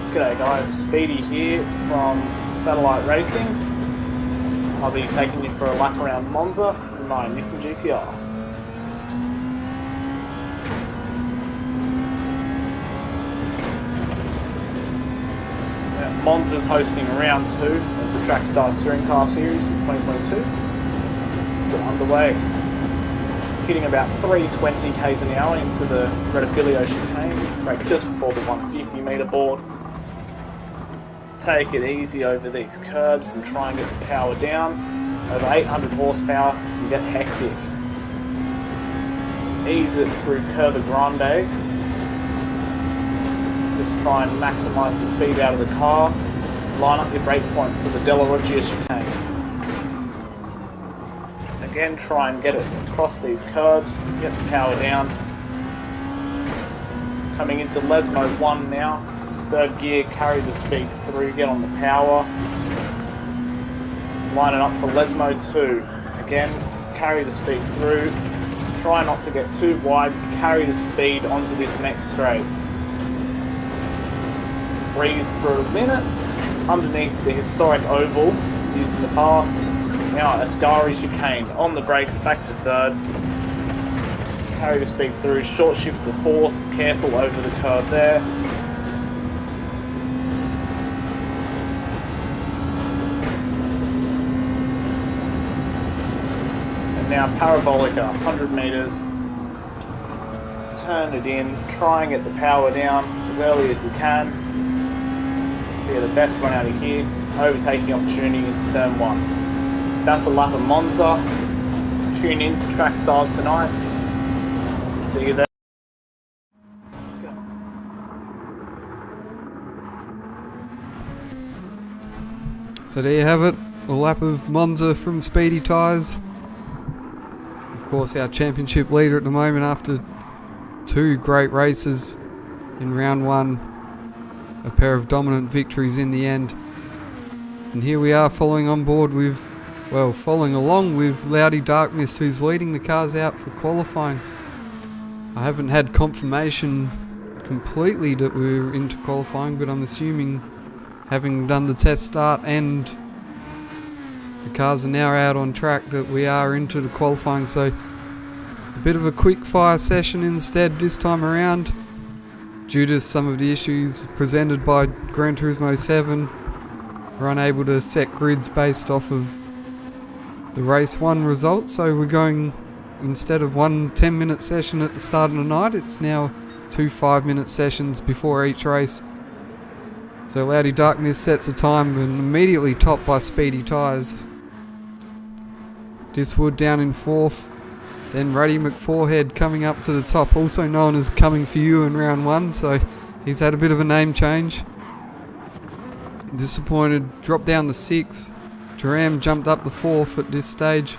G'day guys, Speedy here from Satellite Racing. I'll be taking you for a lap around Monza in my Nissan GTR. Monza's hosting round 2 of the Trackstar Touring Car Series in 2022. Let's get underway. Hitting about 320 k's an hour into the Rettifilio chicane, brake just before the 150 metre board. Take it easy over these curbs and try and get the power down. Over 800 horsepower can get hectic. Ease it through Curva Grande. Just try and maximise the speed out of the car. Line up your brake point for the Della Roggia chicane. Again, try and get it across these curbs, get the power down. Coming into Lesmo 1 now. Third gear, carry the speed through, get on the power. Line it up for Lesmo 2. Again, carry the speed through. Try not to get too wide, carry the speed onto this next straight. Breathe for a minute. Underneath the historic oval used in the past. Now Ascari chicane on the brakes, back to third. Carry the speed through, short shift to fourth, careful over the curve there. And now Parabolica, 100 metres. Turn it in, try and get the power down as early as you can. So you get the best run out of here. Overtaking opportunity into turn 1. That's a lap of Monza. Tune in to Trackstars tonight. See you there. So there you have it, a lap of Monza from Speedy Tyres. Of course, our championship leader at the moment after 2 great races in round 1. A pair of dominant victories in the end. And here we are following along with Loudy Darkmist, who's leading the cars out for qualifying. I haven't had confirmation completely that we're into qualifying, but I'm assuming, having done the test start and the cars are now out on track, that we are into the qualifying. So a bit of a quick fire session instead this time around, due to some of the issues presented by Gran Turismo 7. We're unable to set grids based off of the race 1 results, so we're going, instead of 1 10-minute session at the start of the night, it's now 2 5-minute sessions before each race. So Loudy Darkness sets a time and immediately topped by Speedy Tyres. Diswood down in 4th, then Ruddy McForehead coming up to the top, also known as Coming For You in round 1, so he's had a bit of a name change. Disappointed, dropped down the 6th. Duram jumped up the 4th at this stage.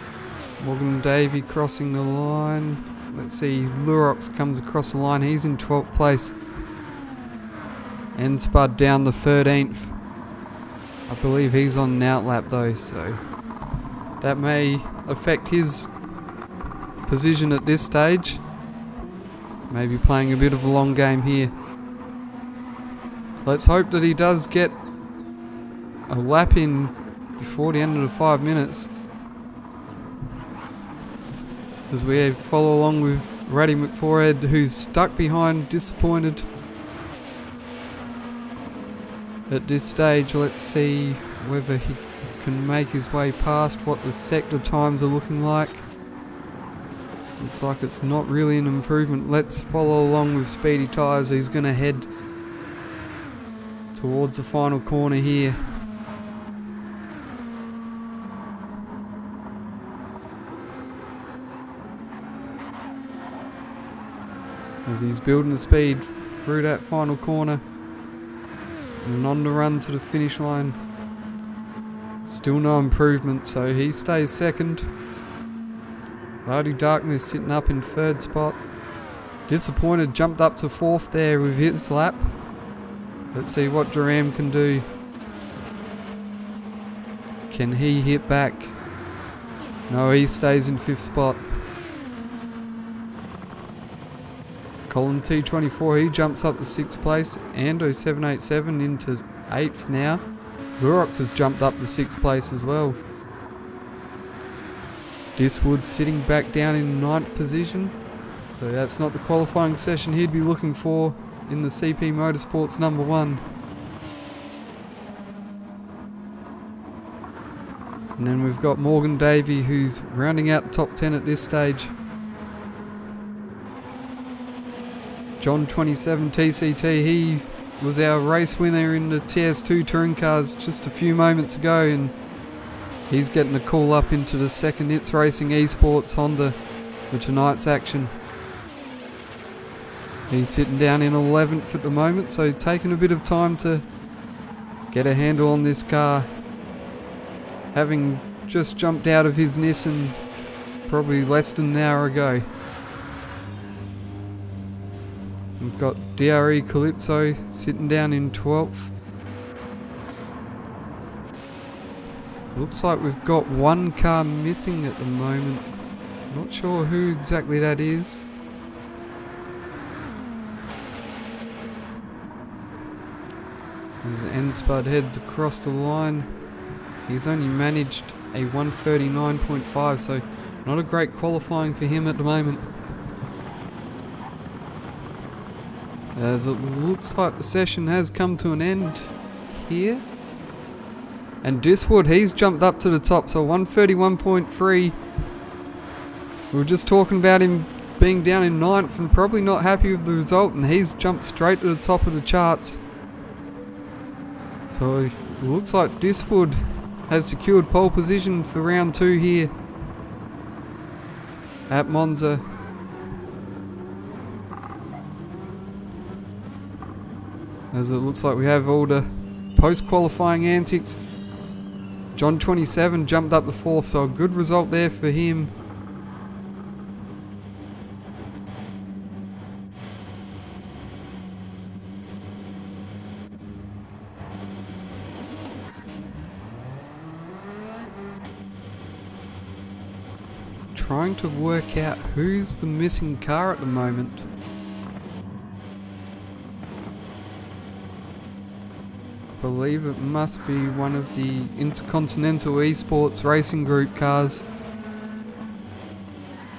Morgan Davey crossing the line. Let's see, Lurox comes across the line. He's in 12th place. And Spud down the 13th. I believe he's on an outlap though, so that may affect his position at this stage. Maybe playing a bit of a long game here. Let's hope that he does get a lap in before the end of the 5 minutes, as we follow along with Ruddy McForehead, who's stuck behind, disappointed at this stage. Let's see whether he can make his way past, what the sector times are looking like. Looks like it's not really an improvement. Let's follow along with Speedy Tyres. He's going to head towards the final corner here. As he's building the speed through that final corner and on the run to the finish line. Still no improvement, so he stays second. Loudy Darkness sitting up in 3rd spot. Disappointed, jumped up to 4th there with his lap. Let's see what Duram can do. Can he hit back? No, he stays in 5th spot. Colin T24, he jumps up to 6th place. Ando 787 into 8th now. Lurox has jumped up to 6th place as well. Diswood sitting back down in 9th position. So that's not the qualifying session he'd be looking for in the CP Motorsports number 1. And then we've got Morgan Davey, who's rounding out the top 10 at this stage. John 27 TCT, he was our race winner in the TS2 touring cars just a few moments ago, and he's getting a call up into the second It's Racing Esports Honda for tonight's action. He's sitting down in 11th at the moment, so taking a bit of time to get a handle on this car. Having just jumped out of his Nissan probably less than an hour ago. We've got DRE Calypso sitting down in 12th. Looks like we've got one car missing at the moment. Not sure who exactly that is. As N-Spud heads across the line, he's only managed a 139.5, so not a great qualifying for him at the moment. As it looks like the session has come to an end here. And Diswood, he's jumped up to the top, so 131.3. We were just talking about him being down in 9th and probably not happy with the result, and he's jumped straight to the top of the charts. So it looks like Diswood has secured pole position for round 2 here at Monza. As it looks like we have all the post-qualifying antics. John 27 jumped up to 4th, so a good result there for him. Trying to work out who's the missing car at the moment. I believe it must be one of the Intercontinental Esports Racing Group cars.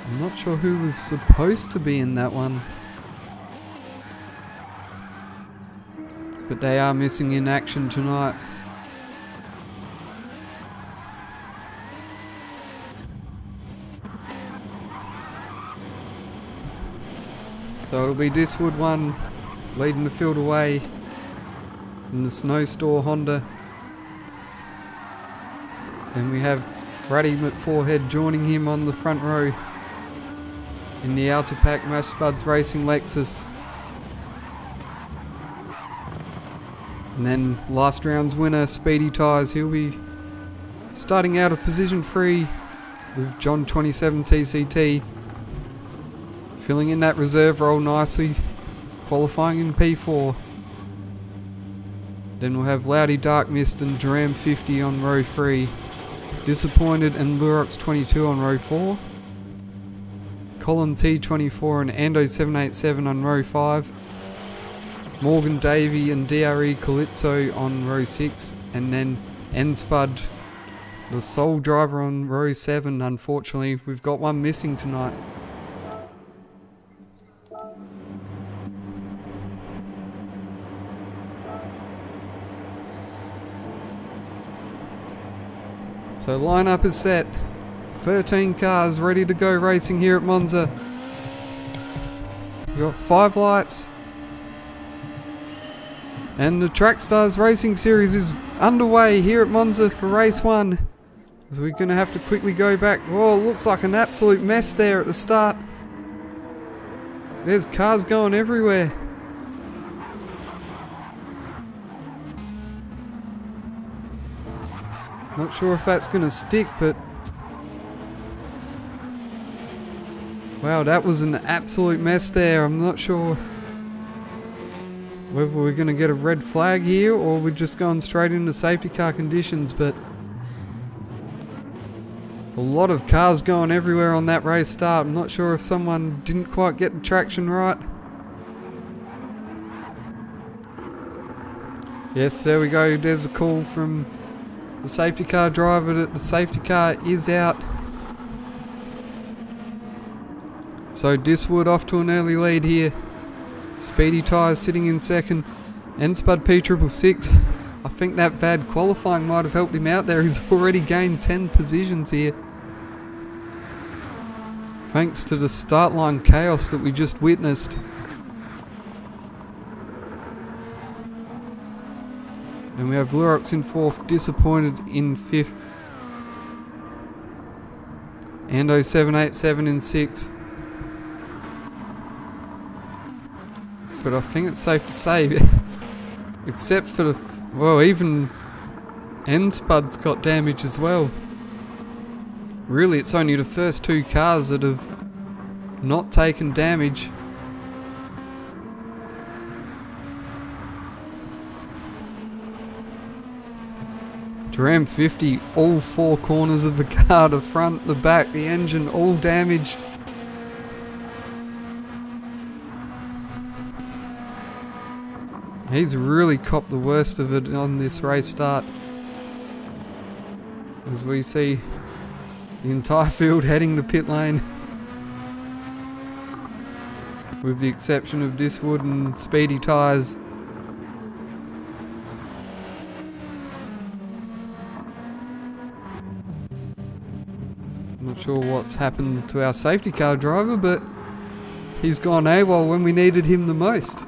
I'm not sure who was supposed to be in that one. But they are missing in action tonight. So it'll be Diswood 1 leading the field away in the Snowstore Honda. Then we have Brady McForehead joining him on the front row in the Outer Pack Mashbuds Racing Lexus. And then last round's winner, Speedy Tyres, he'll be starting out of position 3 with John 27 TCT. Filling in that reserve role nicely, qualifying in P4. Then we'll have Loudy Dark Mist and Duram 50 on row 3. Disappointed and Lurox 22 on row 4. Colin T24 and Ando 787 on row 5. Morgan Davey and DRE Calypso on row 6. And then N-Spud, the sole driver on row 7. Unfortunately, we've got one missing tonight. So lineup is set. 13 cars ready to go racing here at Monza. We've got 5 lights. And the Trackstars Racing Series is underway here at Monza for race 1. So we're going to have to quickly go back. Oh, it looks like an absolute mess there at the start. There's cars going everywhere. Not sure if that's going to stick, but wow, that was an absolute mess there. I'm not sure whether we're going to get a red flag here or we're just going straight into safety car conditions, but a lot of cars going everywhere on that race start. I'm not sure if someone didn't quite get the traction right. Yes, there we go. There's a call from the safety car driver that the safety car is out. So Diswood off to an early lead here. Speedy Tyres sitting in second. And Spud P666. I think that bad qualifying might have helped him out there. He's already gained 10 positions here. Thanks to the start line chaos that we just witnessed. And we have Lurox in fourth, Disappointed in fifth. And 0787 in sixth. But I think it's safe to say, except for the, well, even N-Spud's got damage as well. Really, it's only the first two cars that have not taken damage. Ram 50, all four corners of the car, the front, the back, the engine, all damaged. He's really copped the worst of it on this race start. As we see the entire field heading to pit lane. With the exception of Diswood and Speedy Tyres. Not sure what's happened to our safety car driver, but he's gone AWOL when we needed him the most.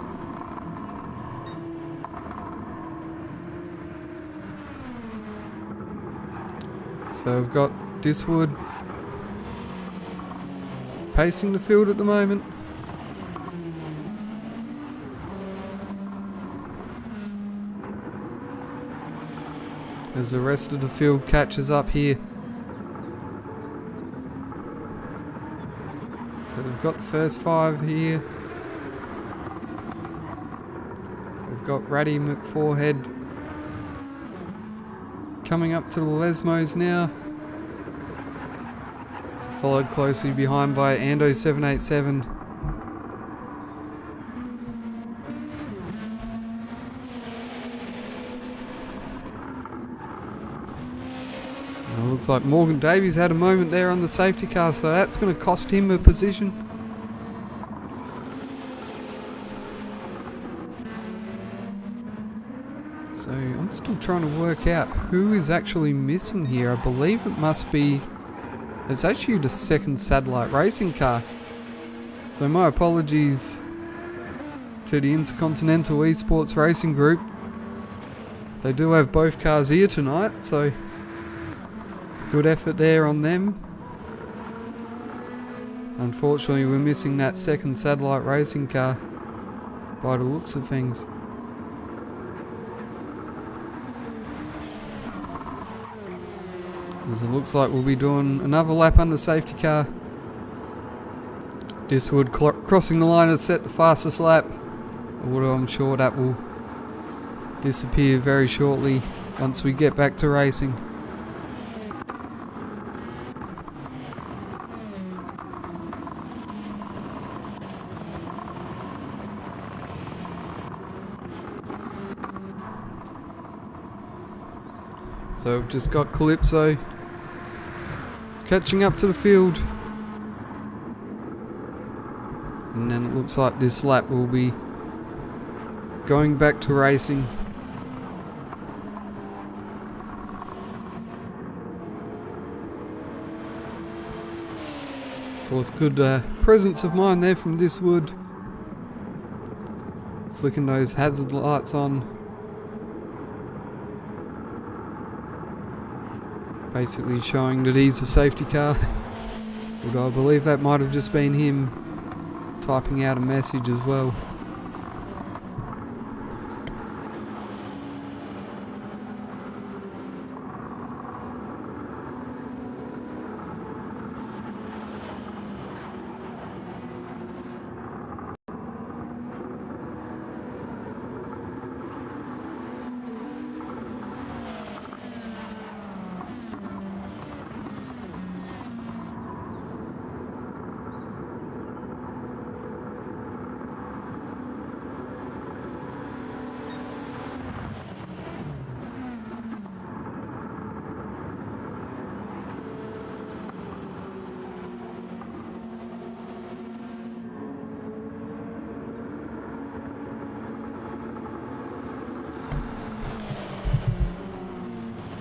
So we've got Diswood pacing the field at the moment. As the rest of the field catches up here. So we've got the first five here. We've got Ratty McForehead coming up to the Lesmos now. Followed closely behind by Ando 787. Looks like Morgan Davies had a moment there on the safety car, so that's going to cost him a position. So I'm still trying to work out who is actually missing here. I believe it must be... It's actually the second satellite racing car. So my apologies to the Intercontinental Esports Racing Group. They do have both cars here tonight, so... Good effort there on them. Unfortunately, we're missing that second satellite racing car by the looks of things. As it looks like we'll be doing another lap under safety car. Diswood crossing the line to set the fastest lap. Although I'm sure that will disappear very shortly once we get back to racing. So we've just got Calypso catching up to the field. And then it looks like this lap will be going back to racing. Of course, good presence of mind there from Diswood. Flicking those hazard lights on. Basically showing that he's the safety car. Although I believe that might have just been him typing out a message as well.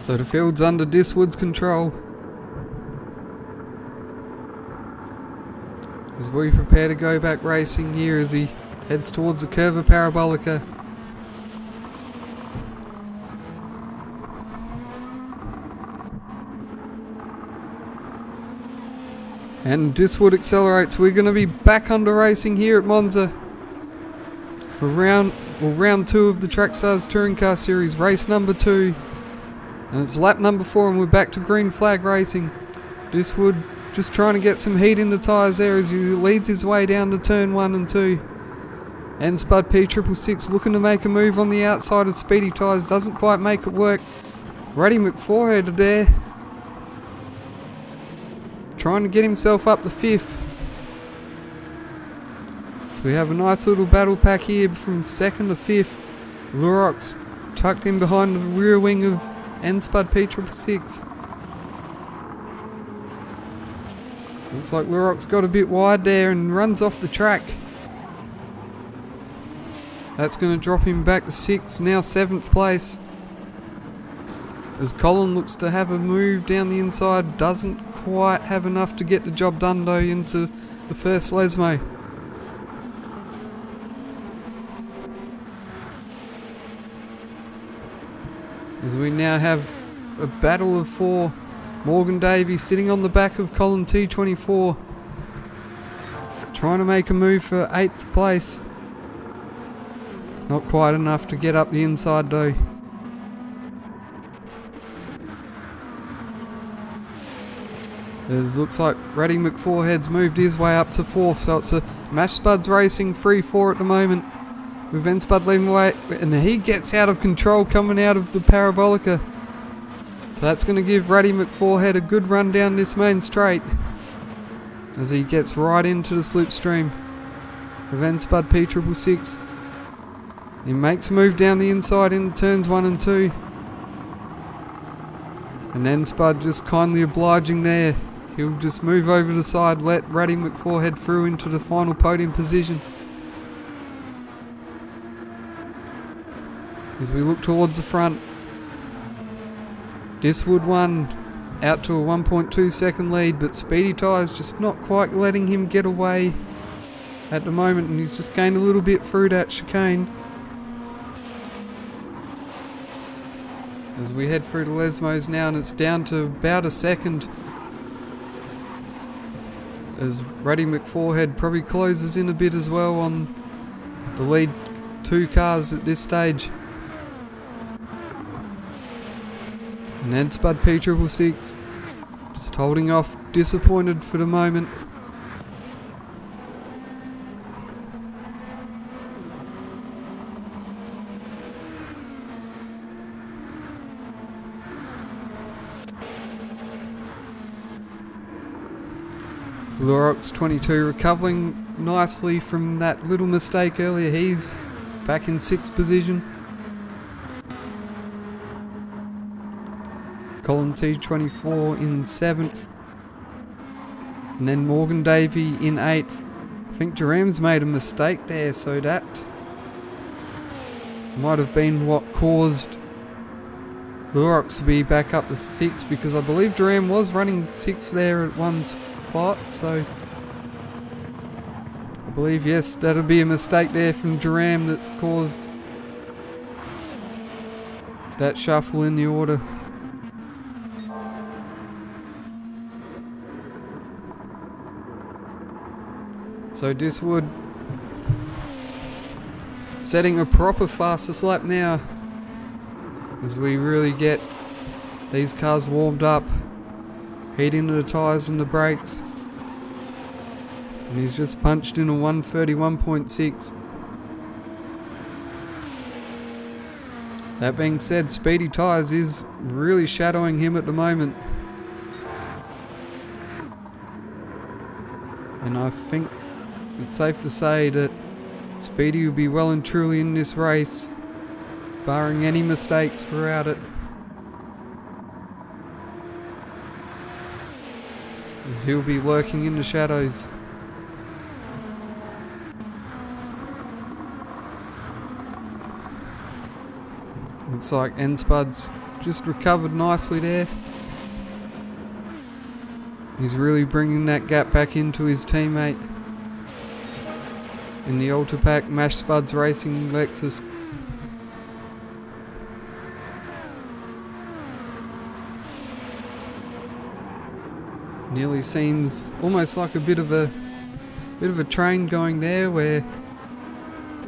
So the field's under Diswood's control as we prepare to go back racing here as he heads towards the curve of Parabolica. And Diswood accelerates. We're going to be back under racing here at Monza for round 2 of the Trackstars Touring Car Series, race number 2. And it's lap number 4 and we're back to green flag racing. Diswood just trying to get some heat in the tyres there as he leads his way down to turn 1 and 2. And Spud P666 looking to make a move on the outside of Speedy Tyres, doesn't quite make it work. Ruddy McForehead there, trying to get himself up the 5th. So we have a nice little battle pack here from 2nd to 5th. Lurox tucked in behind the rear wing of Spud P666. Looks like Lurox got a bit wide there and runs off the track. That's going to drop him back to 6th, now 7th place. As Colin looks to have a move down the inside, doesn't quite have enough to get the job done though into the first Lesmo. As we now have a battle of 4. Morgan Davey sitting on the back of Colin T24, trying to make a move for 8th place. Not quite enough to get up the inside though. It looks like Ruddy McForehead's moved his way up to 4th, so it's a Mash Spuds Racing 3-4 at the moment, with N-Spud leading the way, and he gets out of control coming out of the Parabolica. So that's going to give Ruddy McForehead a good run down this main straight as he gets right into the slipstream of N-Spud P666. He makes a move down the inside into turns 1 and 2. And N-Spud just kindly obliging there. He'll just move over the side, let Ruddy McForehead through into the final podium position. As we look towards the front, Diswood won out to a 1.2 second lead, but Speedy Tyres just not quite letting him get away at the moment, and he's just gained a little bit through that chicane. As we head through the Lesmos now, and it's down to about a second as Ruddy McForehead probably closes in a bit as well on the lead 2 cars at this stage. And then Spud P666 just holding off, disappointed for the moment. Lurox 22 recovering nicely from that little mistake earlier. He's back in 6th position. Colin T24 in 7th. And then Morgan Davey in 8th. I think Jerem's made a mistake there, so that might have been what caused Lurox to be back up to 6th, because I believe Jerem was running 6th there at one spot, so I believe, yes, that'll be a mistake there from Jerem that's caused that shuffle in the order. So Diswood setting a proper fastest lap now as we really get these cars warmed up, heating the tyres and the brakes. And he's just punched in a 131.6. That being said, Speedy Tyres is really shadowing him at the moment. And I think it's safe to say that Speedy will be well and truly in this race, barring any mistakes throughout it. As he'll be lurking in the shadows. Looks like N-Spud's just recovered nicely there. He's really bringing that gap back into his teammate in the Ultrapack Mash Spuds Racing Lexus. Nearly seems almost like a bit of a train going there, where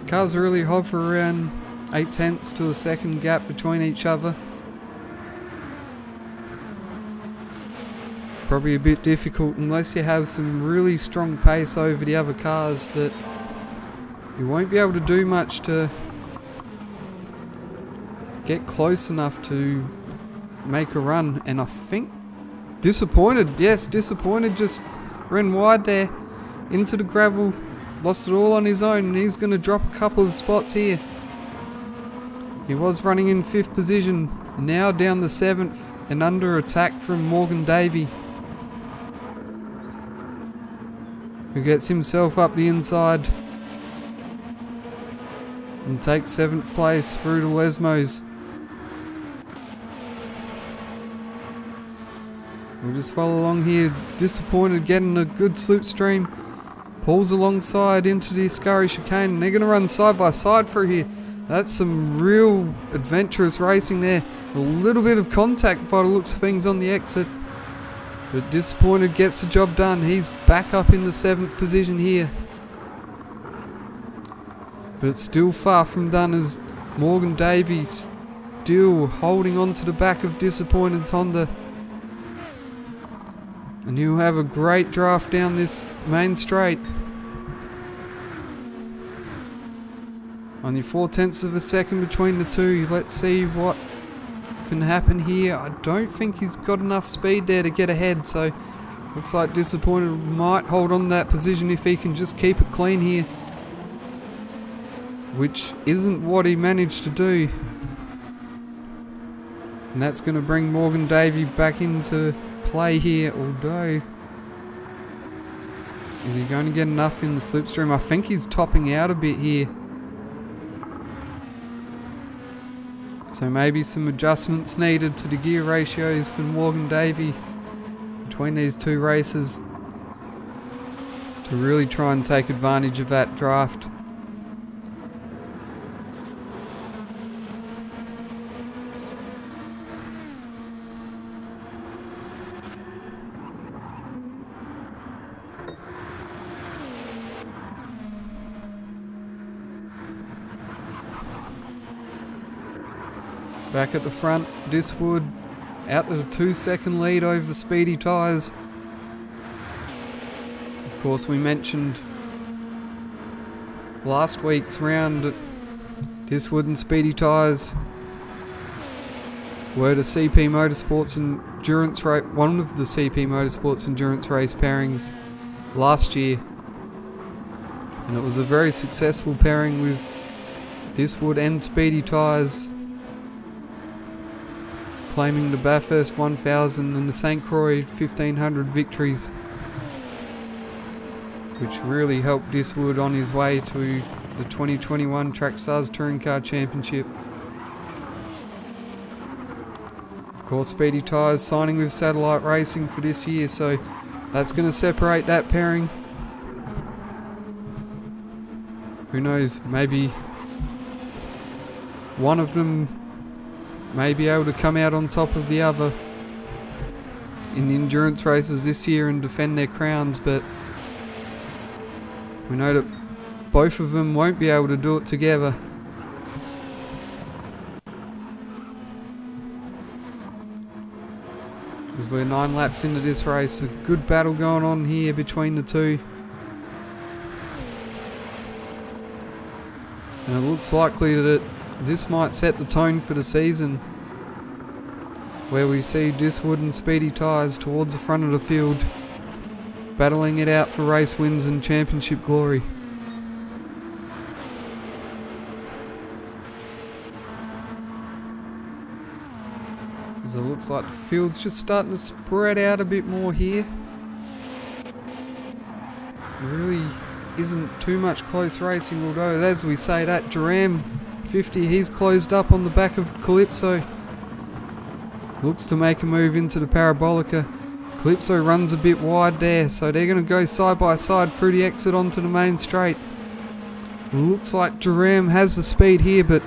cars really hover around 0.8 to a second gap between each other. Probably a bit difficult unless you have some really strong pace over the other cars, that you won't be able to do much to get close enough to make a run. And I think Disappointed just ran wide there into the gravel, lost it all on his own, and he's going to drop a couple of spots here. He was running in 5th position, now down the 7th and under attack from Morgan Davey, who gets himself up the inside and takes 7th place through to Lesmos. We'll just follow along here. Disappointed getting a good slipstream. Pulls alongside into the Ascari chicane, and they're going to run side by side through here. That's some real adventurous racing there. A little bit of contact by the looks of things on the exit. But Disappointed gets the job done. He's back up in the 7th position here. But it's still far from done, as Morgan Davey still holding on to the back of Disappointed's Honda. And he'll have a great draft down this main straight. Only 0.4 of a second between the two. Let's see what can happen here. I don't think he's got enough speed there to get ahead, so looks like Disappointed might hold on to that position if he can just keep it clean here, which isn't what he managed to do. And that's going to bring Morgan Davey back into play here, although is he going to get enough in the slipstream? I think he's topping out a bit here, so maybe some adjustments needed to the gear ratios for Morgan Davey between these two races to really try and take advantage of that draft. Back at the front, Diswood out to a 2-second lead over Speedy Tyres. Of course, we mentioned last week's round that Diswood and Speedy Tyres were the CP Motorsports endurance race, one of the CP Motorsports endurance race pairings last year, and it was a very successful pairing with Diswood and Speedy Tyres claiming the Bathurst 1000 and the St. Croix 1500 victories, which really helped Diswood on his way to the 2021 Trackstars Touring Car Championship. Of course, Speedy Tyres signing with Satellite Racing for this year, so that's going to separate that pairing. Who knows, maybe one of them may be able to come out on top of the other in the endurance races this year and defend their crowns, but we know that both of them won't be able to do it together. As we're 9 laps into this race, a good battle going on here between the two. And it looks likely that this might set the tone for the season, where we see Diswood and Speedy Tyres towards the front of the field, battling it out for race wins and championship glory. As it looks like the field's just starting to spread out a bit more here. Really isn't too much close racing, although as we say that, Duram 50, he's closed up on the back of Calypso. looks to make a move into the Parabolica. Calypso runs a bit wide there, so they're going to go side by side through the exit onto the main straight. Looks like Duram has the speed here, but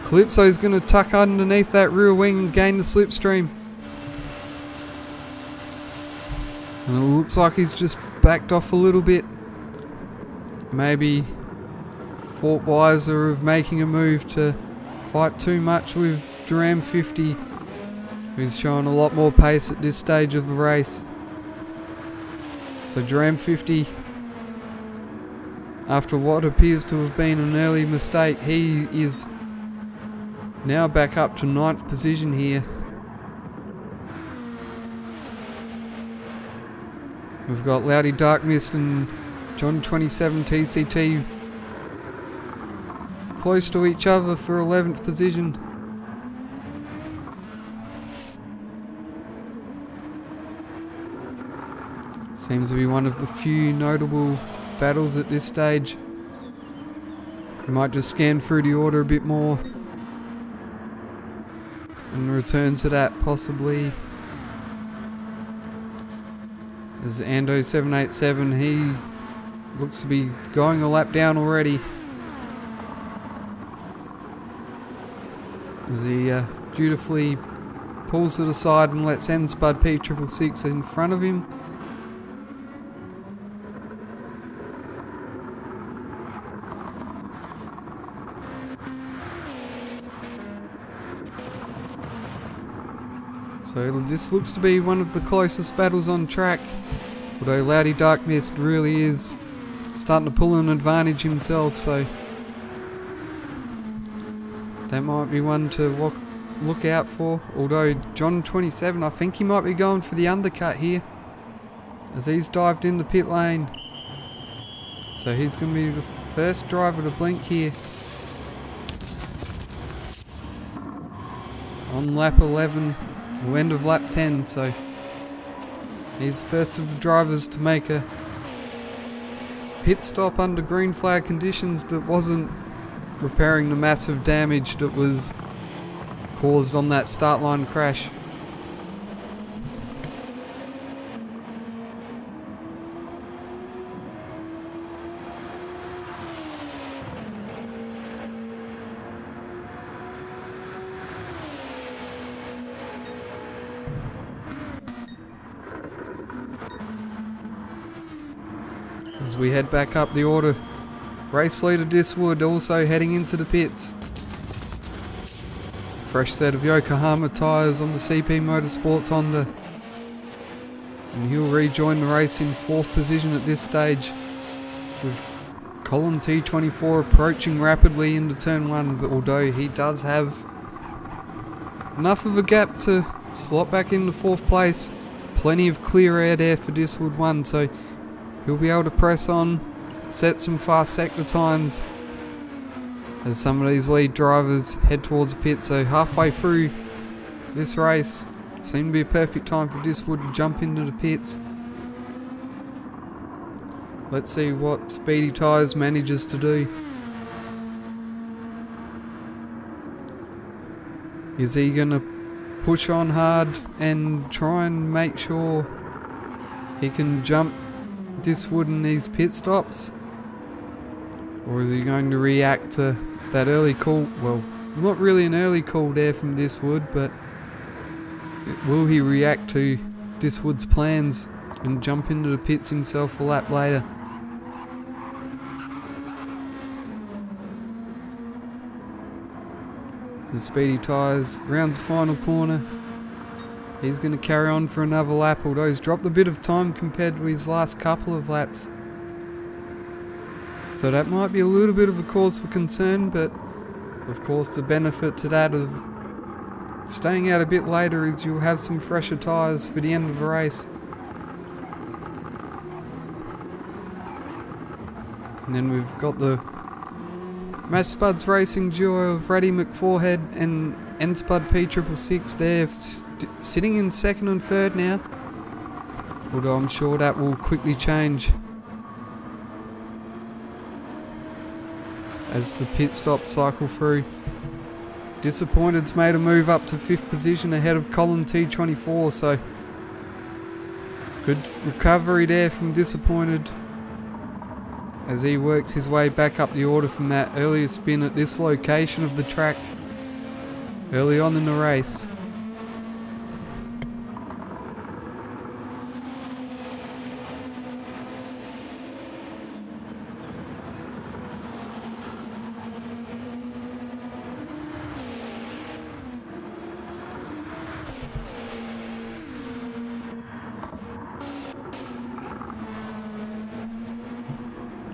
Calypso's going to tuck underneath that rear wing and gain the slipstream. And it looks like he's just backed off a little bit. Maybe thought wiser of making a move to fight too much with Duram 50, who's showing a lot more pace at this stage of the race. So Duram 50, after what appears to have been an early mistake, he is now back up to 9th position here. We've got Loudy Dark Mist and John 27 TCT close to each other for 11th position. Seems to be one of the few notable battles at this stage. We might just scan through the order a bit more and return to that possibly. As Ando 787, he looks to be going a lap down already. As he dutifully pulls to the side and lets N-Spud P666 in front of him. So this looks to be one of the closest battles on track, although Loudy Dark Mist really is starting to pull an advantage himself, so that might be one to look out for. Although John 27, I think he might be going for the undercut here, as he's dived in the pit lane. So he's going to be the first driver to blink here. On lap 11. End of lap 10, so he's first of the drivers to make a pit stop under green flag conditions that wasn't repairing the massive damage that was caused on that start line crash. As we head back up the order, race leader Diswood also heading into the pits. Fresh set of Yokohama tyres on the CP Motorsports Honda. And he'll rejoin the race in 4th position at this stage, with Colin T24 approaching rapidly into turn 1, but although he does have enough of a gap to slot back into 4th place, plenty of clear air there for Diswood 1, so he'll be able to press on, set some fast sector times as some of these lead drivers head towards the pit. So halfway through this race, seemed to be a perfect time for Diswood to jump into the pits. Let's see what Speedy Tyres manages to do. Is he going to push on hard and try and make sure he can jump Diswood in these pit stops? Or is he going to react to that early call? Well, not really an early call there from Diswood, but will he react to Diswood's plans and jump into the pits himself a lap later? The Speedy Tyres rounds the final corner. He's going to carry on for another lap, although he's dropped a bit of time compared to his last couple of laps. So that might be a little bit of a cause for concern, but of course the benefit to that of staying out a bit later is you'll have some fresher tyres for the end of the race. And then we've got the Match Spuds Racing duo of Raddy McForehead and N-Spud P666 there, sitting in 2nd and 3rd now, although I'm sure that will quickly change as the pit stops cycle through. Disappointed's made a move up to 5th position ahead of Colin T24, so good recovery there from Disappointed as he works his way back up the order from that earlier spin at this location of the track early on in the race.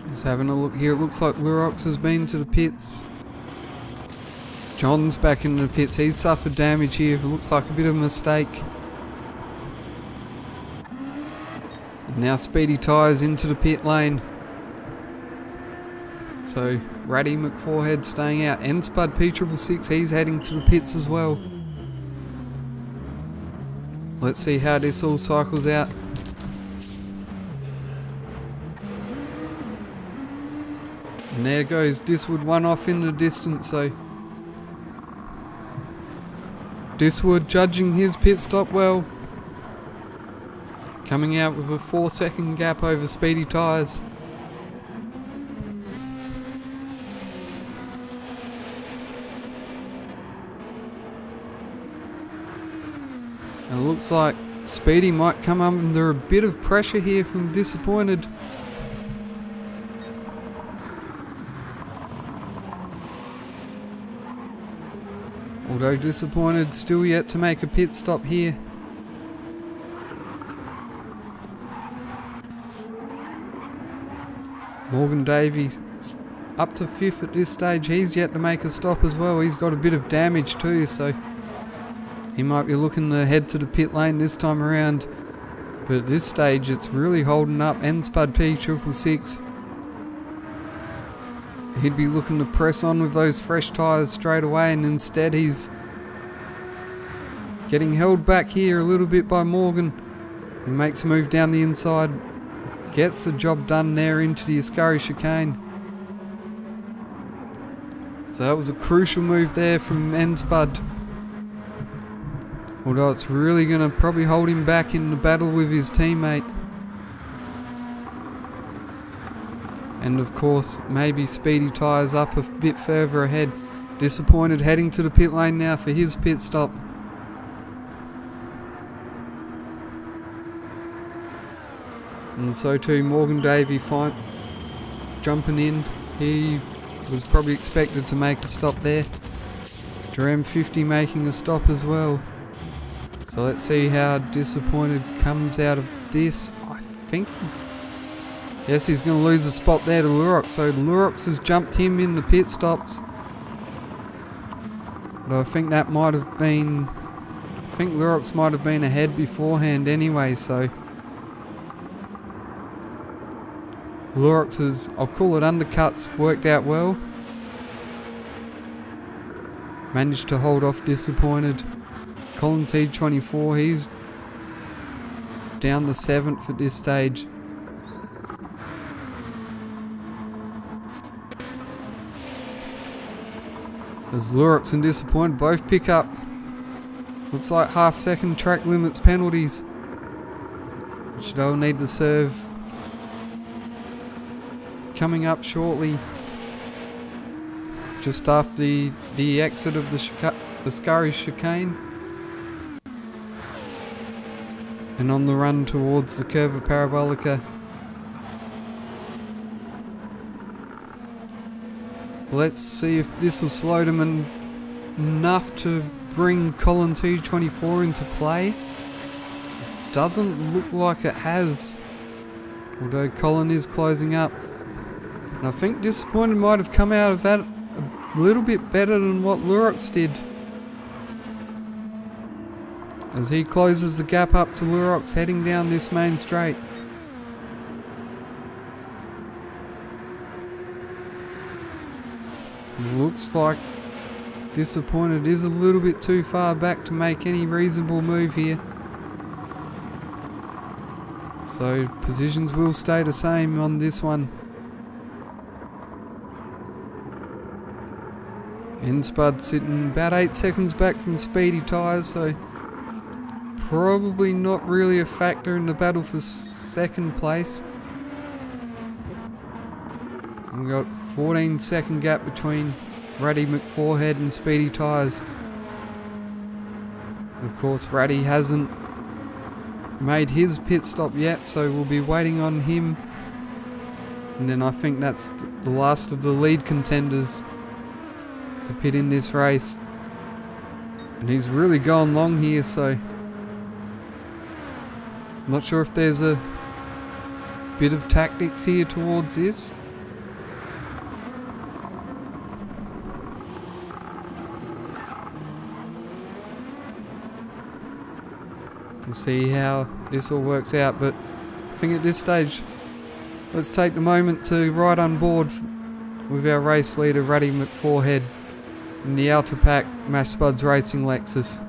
Just having a look here, it looks like Lurox has been to the pits. John's back in the pits, he's suffered damage here, it looks like a bit of a mistake. And now Speedy Tyres into the pit lane. So Ratty McForehead staying out, and Spud P666, he's heading to the pits as well. Let's see how this all cycles out. And there goes Diswood, one off in the distance, so Diswood judging his pit stop well. Coming out with a 4-second gap over Speedy Tyres. And it looks like Speedy might come under a bit of pressure here from Disappointed. Although Disappointed still yet to make a pit stop here. Morgan Davies up to 5th at this stage, he's yet to make a stop as well. He's got a bit of damage too, so he might be looking to head to the pit lane this time around. But at this stage it's really holding up Spud P666. He'd be looking to press on with those fresh tyres straight away, and instead he's getting held back here a little bit by Morgan. He makes a move down the inside, gets the job done there into the Ascari chicane. So that was a crucial move there from Spud. Although it's really going to probably hold him back in the battle with his teammate. And of course, maybe Speedy Tyres up a bit further ahead. Disappointed heading to the pit lane now for his pit stop. And so too Morgan Davey jumping in. He was probably expected to make a stop there. Dram 50 making a stop as well. So let's see how Disappointed comes out of this. I think yes, he's going to lose a spot there to Lurox. So Lurox has jumped him in the pit stops. But I think that might have been... I think Lurox might have been ahead beforehand anyway, so... Lurox's, I'll call it undercuts, worked out well. Managed to hold off Disappointed. Colin T24, he's down the 7th at this stage. As Lurox and Disappointed both pick up. Looks like half-second track limits penalties, which they'll need to serve coming up shortly, just after the exit of the Scurry chicane, and on the run towards the Curva Parabolica. Let's see if this will slow them enough to bring Colin T24 into play. Doesn't look like it has, although Colin is closing up. And I think Disappointed might have come out of that a little bit better than what Lurox did, as he closes the gap up to Lurox heading down this main straight. Looks like Disappointed is a little bit too far back to make any reasonable move here. So positions will stay the same on this one. And Spud sitting about 8 seconds back from speedy tyres, so probably not really a factor in the battle for second place. We've got 14-second gap between Ratty McForehead and speedy tyres. Of course, Ratty hasn't made his pit stop yet, so we'll be waiting on him. And then I think that's the last of the lead contenders to pit in this race. And he's really going long here, so not sure if there's a bit of tactics here towards this. We'll see how this all works out, but I think at this stage, let's take the moment to ride on board with our race leader, Ratty McForehead, in the Outer Pack Mash Spuds Racing Lexus.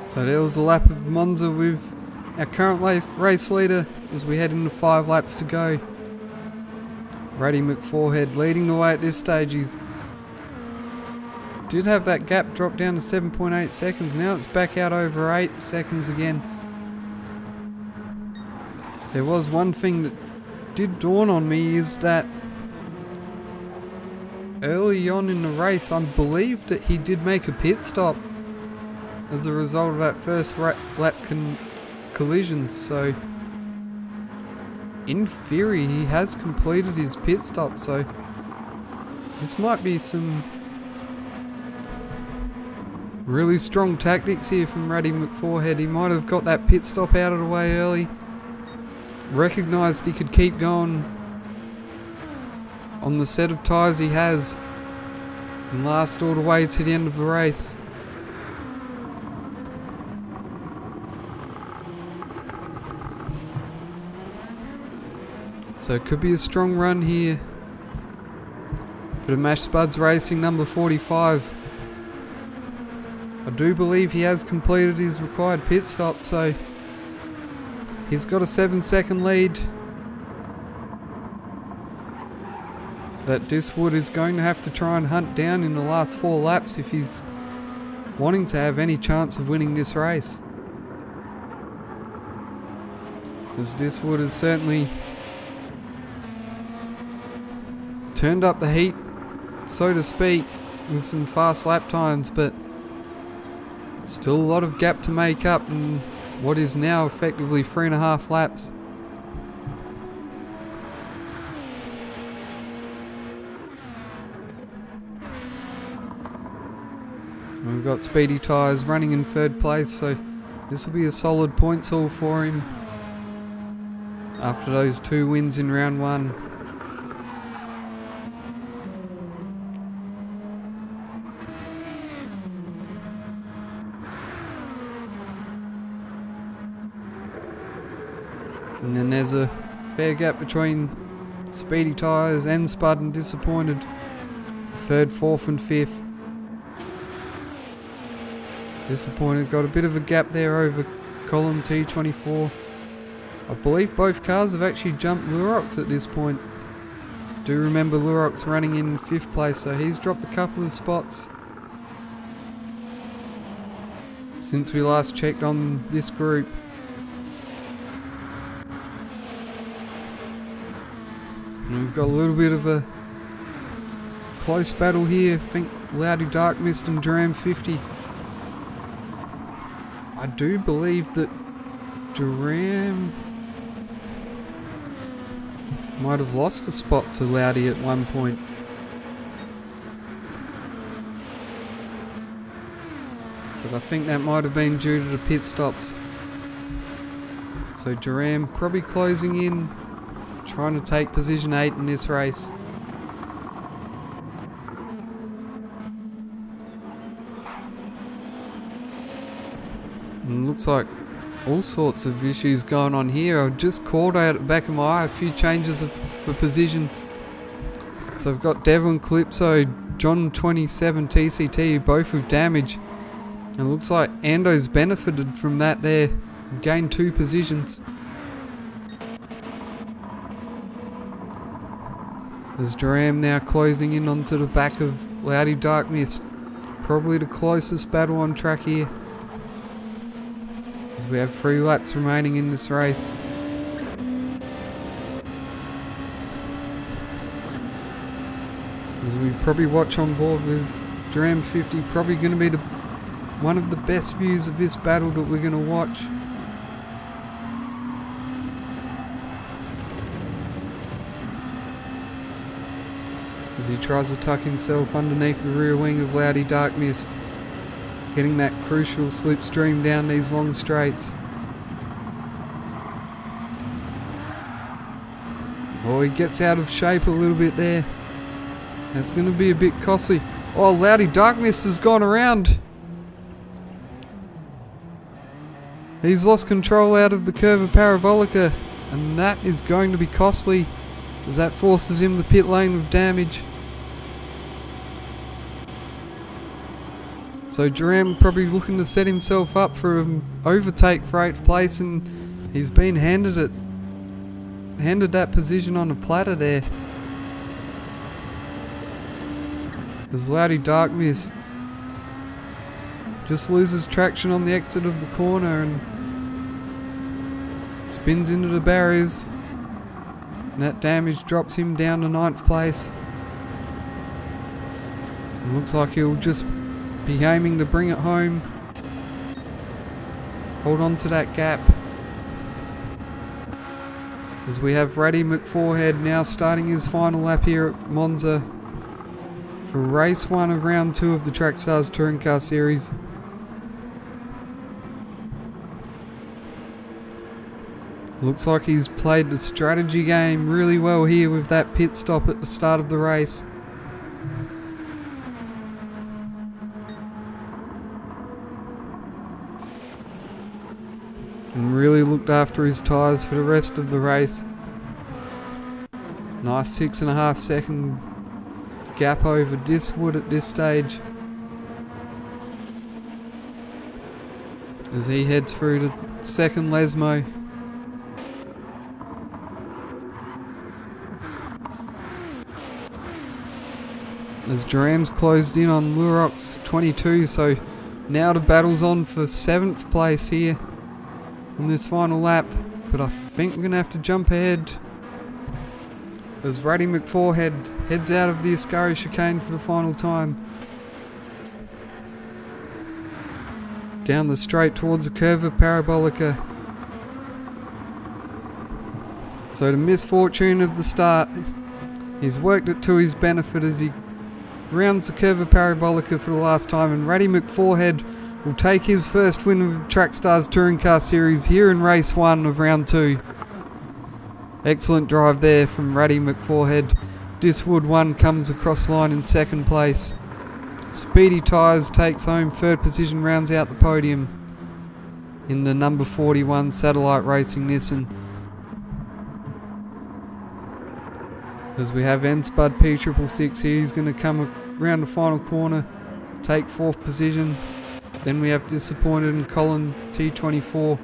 So there was a lap of Monza with our current race leader as we head into 5 laps to go. Ratty McForehead leading the way at this stage. He's did have that gap drop down to 7.8 seconds. Now it's back out over 8 seconds again. There was one thing that did dawn on me, is that early on in the race I believe that he did make a pit stop as a result of that first lap collision, so in theory he has completed his pit stop, so this might be some really strong tactics here from Ratty McForehead. He might have got that pit stop out of the way early, recognised he could keep going on the set of tyres he has, and last all the way to the end of the race. So it could be a strong run here for the Mash Spuds Racing number 45. I do believe he has completed his required pit stop, so he's got a 7-second lead that Diswood is going to have to try and hunt down in the last 4 laps if he's wanting to have any chance of winning this race. As Diswood has certainly turned up the heat, so to speak, with some fast lap times, but still a lot of gap to make up in what is now effectively 3.5 laps. We've got Speedy Tyres running in 3rd place, so this will be a solid points haul for him after those 2 wins in round 1. And there's a fair gap between Speedy Tyres and Spud and Disappointed. 3rd, 4th and 5th. Disappointed got a bit of a gap there over column T24. I believe both cars have actually jumped Lurox at this point. Do remember Lurox running in 5th place, so he's dropped a couple of spots since we last checked on this group. And we've got a little bit of a close battle here. I think Loudy Dark Mist and Duran 50. I do believe that Duran might have lost a spot to Loudy at one point. But I think that might have been due to the pit stops. So Duran probably closing in, trying to take position 8 in this race. And looks like all sorts of issues going on here. I've just called out at the back of my eye a few changes for position. So I've got Devon Calypso, John 27 TCT, both with damage. And it looks like Ando's benefited from that there, gained 2 positions. There's Duran now closing in onto the back of Loudy Dark Mist. Probably the closest battle on track here, as we have 3 laps remaining in this race. As we probably watch on board with Duran 50, probably going to be one of the best views of this battle that we're going to watch. As he tries to tuck himself underneath the rear wing of Loudy Dark Mist, getting that crucial slipstream down these long straights. Oh, he gets out of shape a little bit there. That's going to be a bit costly. Oh, Loudy Dark Mist has gone around. He's lost control out of the Curva Parabolica, and that is going to be costly, as that forces him the pit lane with damage. So Duran probably looking to set himself up for an overtake for 8th place, and he's been handed that position on a platter there. As Loudy Dark Mist just loses traction on the exit of the corner and spins into the barriers, and that damage drops him down to 9th place. It looks like he'll just be aiming to bring it home. Hold on to that gap. As we have Raddy McForehead now starting his final lap here at Monza for race 1 of round 2 of the Trackstars Touring Car Series. Looks like he's played the strategy game really well here with that pit stop at the start of the race. And really looked after his tyres for the rest of the race. Nice 6.5 second gap over Diswood at this stage, as he heads through the second Lesmo. As Duran's closed in on Lurox 22, so now the battle's on for 7th place here on this final lap, but I think we're going to have to jump ahead as Raddy McForehead heads out of the Ascari chicane for the final time. Down the straight towards the Curva Parabolica. So the misfortune of the start, he's worked it to his benefit as he rounds the Curva Parabolica for the last time, and Raddy McForehead will take his first win of the Trackstars Touring Car Series here in race 1 of round 2. Excellent drive there from Raddy McForehead. Diswood 1 comes across the line in 2nd place. Speedy Tyres takes home 3rd position, rounds out the podium in the number 41 Satellite Racing Nissan. As we have N-Spud P666 here, he's going to come around the final corner, take 4th position. Then we have Disappointed and Colin T24.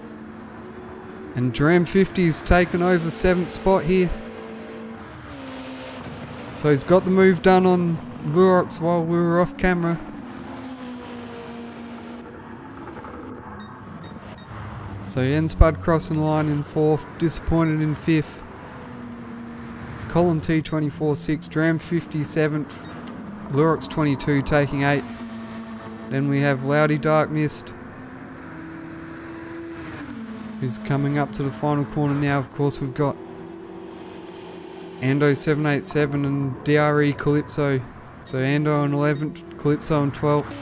And Dram 50's taken over 7th spot here. So he's got the move done on Lurox while we were off camera. So N-Spud crossing the line in 4th, Disappointed in 5th. Colin T24 6th, Dram 50 7th, Lurox 22 taking 8th. Then we have Loudy Dark Mist, who's coming up to the final corner now. Of course, we've got Ando 787 and DRE Calypso. So Ando on 11th, Calypso on 12th.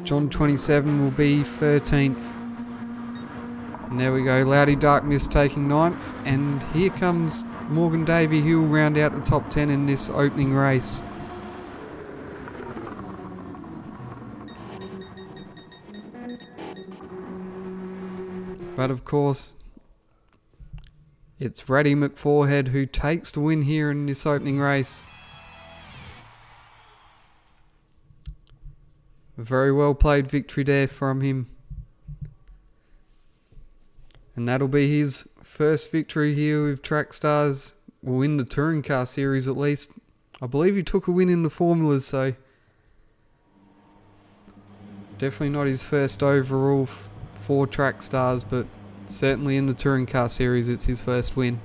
John 27 will be 13th. And there we go, Loudy Dark Mist taking 9th. And here comes Morgan Davey, who will round out the top 10 in this opening race. But of course, it's Raddy McForehead who takes the win here in this opening race. A very well played victory there from him. And that'll be his first victory here with Trackstars, or in the Touring Car Series at least. I believe he took a win in the Formulas, so definitely not his first overall for Trackstars, but certainly in the Touring Car Series it's his first win.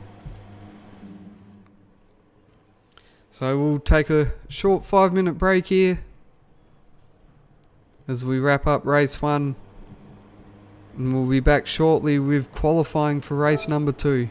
So we'll take a short 5-minute break here as we wrap up race 1, and we'll be back shortly with qualifying for race number 2.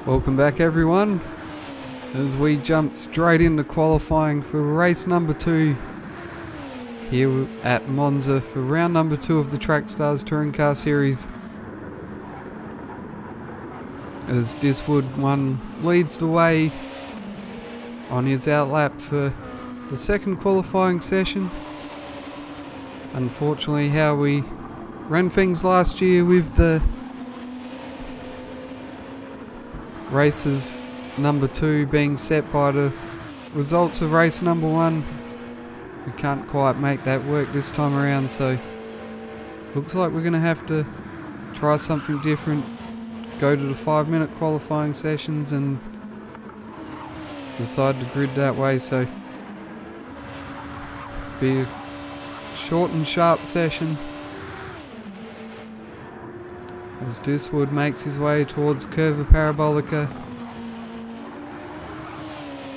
Welcome back everyone, as we jump straight into qualifying for race number 2 here at Monza for round number 2 of the Track Stars Touring Car Series. As Diswood 1 leads the way on his outlap for the second qualifying session. Unfortunately, how we ran things last year with the races number 2 being set by the results of race number 1, we can't quite make that work this time around, so looks like we're going to have to try something different, go to the 5-minute qualifying sessions and decide to grid that way. So be a short and sharp session as Diswood makes his way towards Curva Parabolica.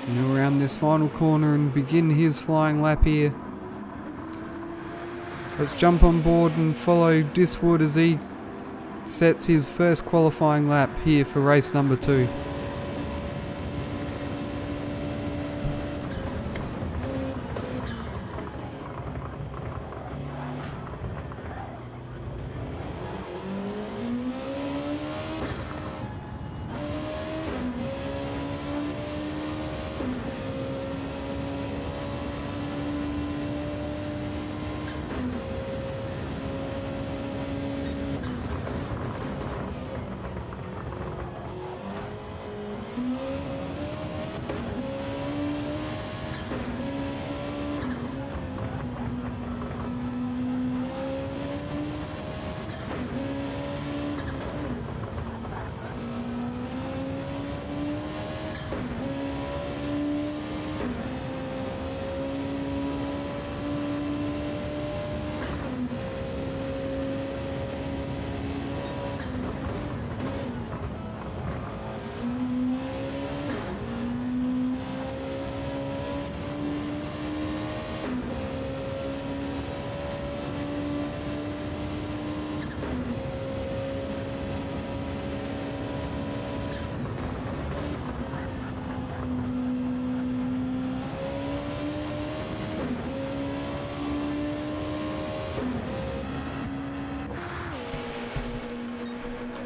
And around this final corner and begin his flying lap here. Let's jump on board and follow Diswood as he sets his first qualifying lap here for race number 2.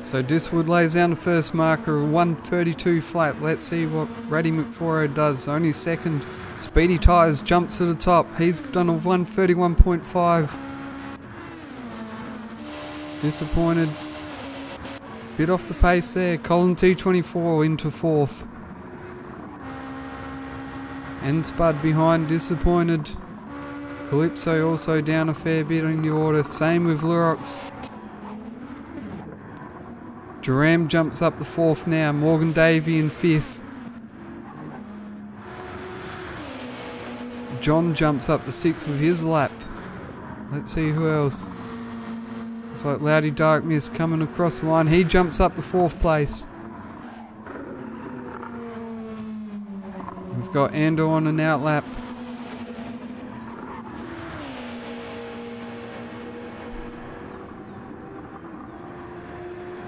So Diswood lays down the first marker, 1:32 flat. Let's see what Raddy McForo does. Only second. Speedy Tyres jumps to the top. He's done a 1:31.5. Disappointed. Bit off the pace there. Colin T24 into 4th. And Spud behind, disappointed. Calypso also down a fair bit in the order. Same with Lurox. Duram jumps up the 4th now. Morgan Davey in 5th. John jumps up the 6th with his lap. Let's see who else. Looks like Loudy Dark Mist coming across the line. He jumps up the 4th place. We've got Ando on an outlap.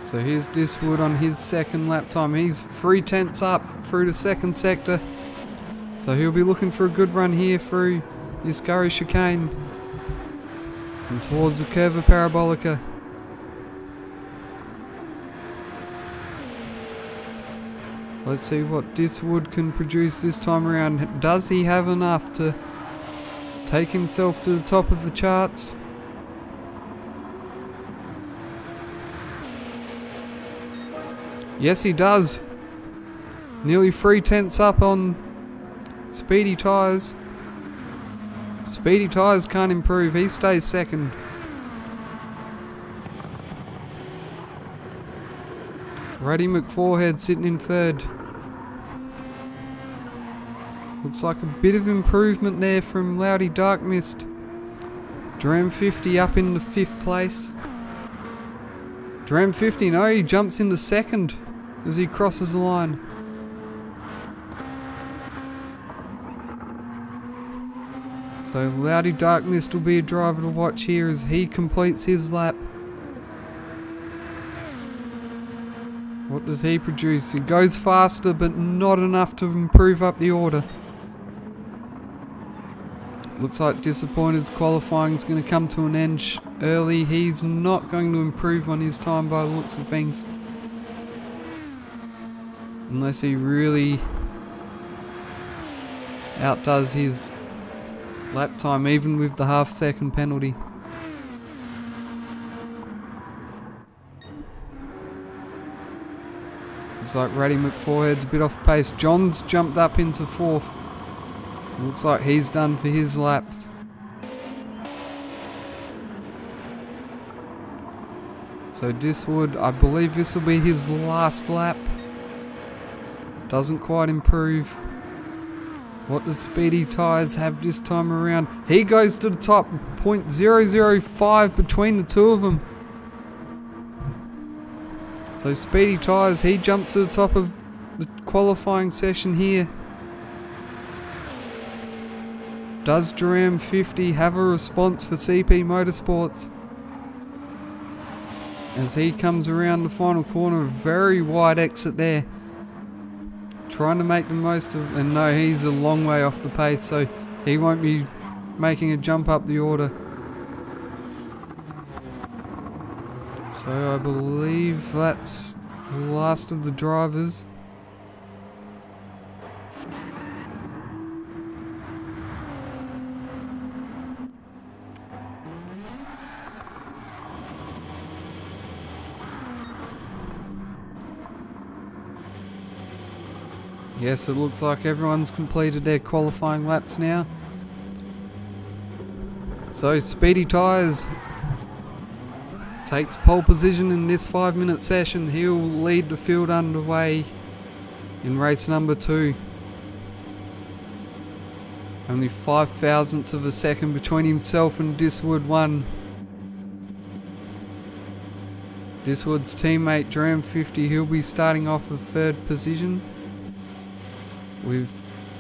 So here's Diswood on his second lap time. He's 3/10 up through the second sector. So he'll be looking for a good run here through this Scurry chicane and towards the Curva Parabolica. Let's see what Diswood can produce this time around. Does he have enough to take himself to the top of the charts? Yes, he does. Nearly 3/10 up on Speedy Tyres. Speedy Tyres can't improve. He stays second. Ruddy McForehead sitting in 3rd. Looks like a bit of improvement there from Loudy Dark Mist. Dram 50 up in the 5th place. Dram 50, no, he jumps into 2nd as he crosses the line. So Loudy Dark Mist will be a driver to watch here as he completes his lap. What does he produce? He goes faster, but not enough to improve up the order. Looks like Disappointed's qualifying is going to come to an end early. He's not going to improve on his time by the looks of things. Unless he really outdoes his lap time, even with the half-second penalty. Looks like Ratty McForehead's a bit off pace. John's jumped up into fourth. Looks like he's done for his laps. So Diswood, I believe this will be his last lap. Doesn't quite improve. What does Speedy Tyres have this time around? He goes to the top, 0.005 between the two of them. So Speedy Tyres, he jumps to the top of the qualifying session here. Does Duram 50 have a response for CP Motorsports? As he comes around the final corner, a very wide exit there. Trying to make the most of, and no, he's a long way off the pace, so he won't be making a jump up the order. So I believe that's the last of the drivers. Yes, it looks like everyone's completed their qualifying laps now. So Speedy Tyres takes pole position in this 5-minute session. He'll lead the field underway in race number 2. Only 5 thousandths of a second between himself and Diswood 1. Diswood's teammate Dram 50, he'll be starting off with 3rd position, with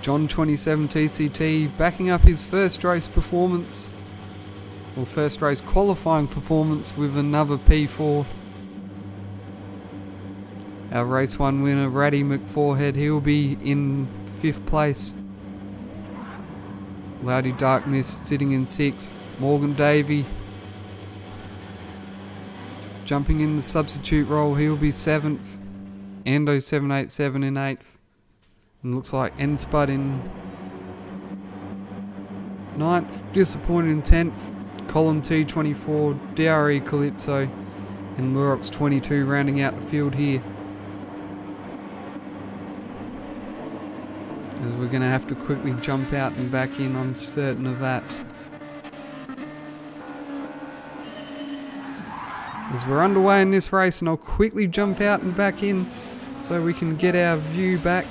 John 27 TCT backing up his first race performance, or first race qualifying performance, with another P4. Our race 1 winner Ratty McForehead, he'll be in 5th place. Loudy Dark Mist sitting in 6th. Morgan Davey jumping in the substitute role, he'll be 7th. Ando 787 in 8th. And looks like Enspud in 9th, Disappointed in 10th, Colin T24, DRE Calypso, and Lurox 22 rounding out the field here. As we're going to have to quickly jump out and back in, I'm certain of that. As we're underway in this race, and I'll quickly jump out and back in so we can get our view back.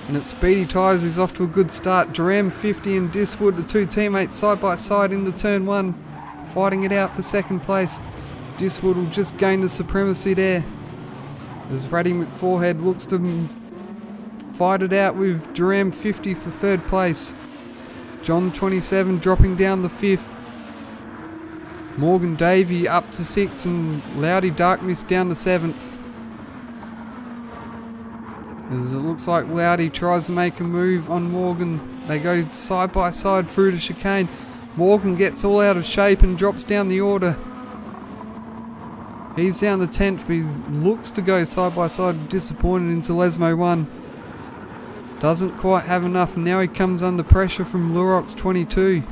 And it's Speedy Tyres who's off to a good start. Duram 50 and Diswood, the two teammates side by side into turn 1, fighting it out for 2nd place. Diswood will just gain the supremacy there, as Ratty McForehead looks to fight it out with Duram 50 for 3rd place. John 27 dropping down the 5th. Morgan Davey up to 6th, and Loudy Darkness down to 7th. As it looks like Loudy tries to make a move on Morgan. They go side by side through the chicane. Morgan gets all out of shape and drops down the order. He's down to 10th, but he looks to go side by side, Disappointed into Lesmo 1. Doesn't quite have enough, and now he comes under pressure from Lurox 22.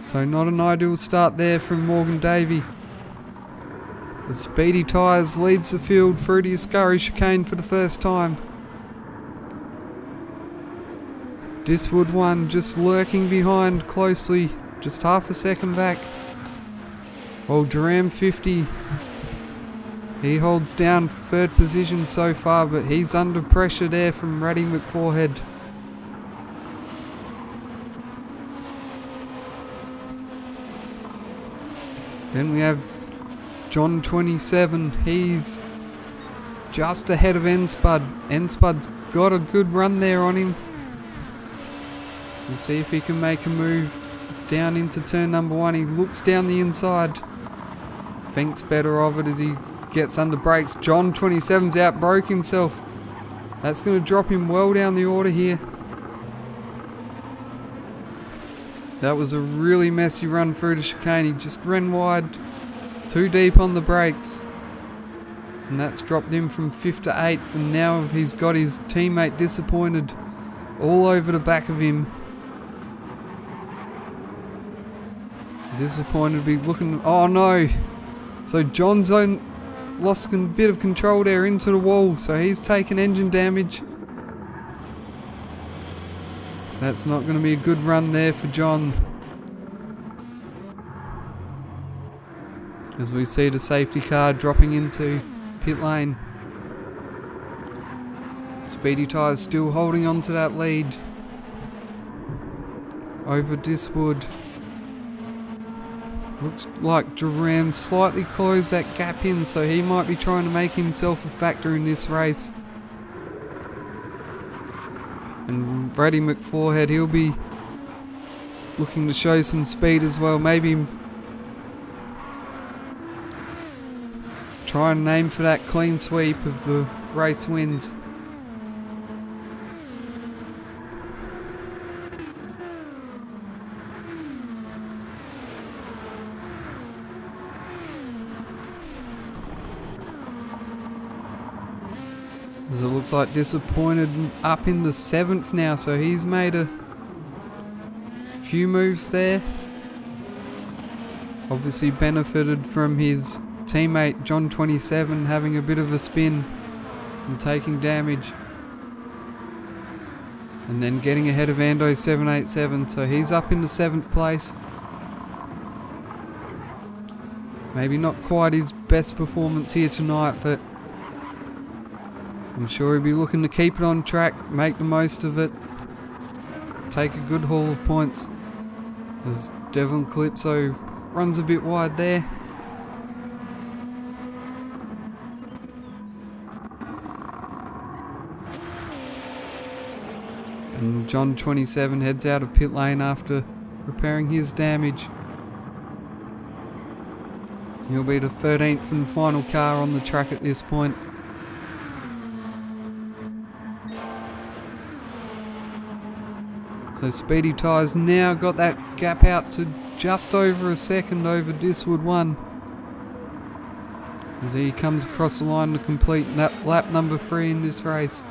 So not an ideal start there from Morgan Davey. The Speedy Tyres leads the field through the Ascari chicane for the first time. Diswood 1 just lurking behind closely, just half a second back. While Duram 50, he holds down 3rd position so far, but he's under pressure there from Ratty McForehead. Then we have John 27, he's just ahead of Enspud. Enspud's got a good run there on him. We'll see if he can make a move down into turn number 1. He looks down the inside. thinks better of it as he gets under brakes. John 27's out, broke himself. That's going to drop him well down the order here. That was a really messy run through the chicane. He just ran wide, too deep on the brakes. And that's dropped him from 5th to 8th, and now he's got his teammate disappointed all over the back of him. Disappointed to be looking... Oh no! So John's lost a bit of control there into the wall, so he's taken engine damage. That's not going to be a good run there for John. As we see the safety car dropping into pit lane. Speedy Tyres still holding on to that lead over Diswood. Looks like Duran slightly closed that gap in, so he might be trying to make himself a factor in this race. And Brady McForehead, he'll be looking to show some speed as well. Maybe try and aim for that clean sweep of the race wins. As it looks like Disappointed up in the 7th now, so he's made a few moves there. Obviously benefited from his teammate John 27 having a bit of a spin and taking damage. And then getting ahead of Ando 787, so he's up in the 7th place. Maybe not quite his best performance here tonight, but I'm sure he'll be looking to keep it on track, make the most of it, take a good haul of points. As Devon Calypso runs a bit wide there. And John 27 heads out of pit lane after repairing his damage. He'll be the 13th and final car on the track at this point. So Speedy Tyres now got that gap out to just over a second over Diswood 1. As he comes across the line to complete lap number 3 in this race.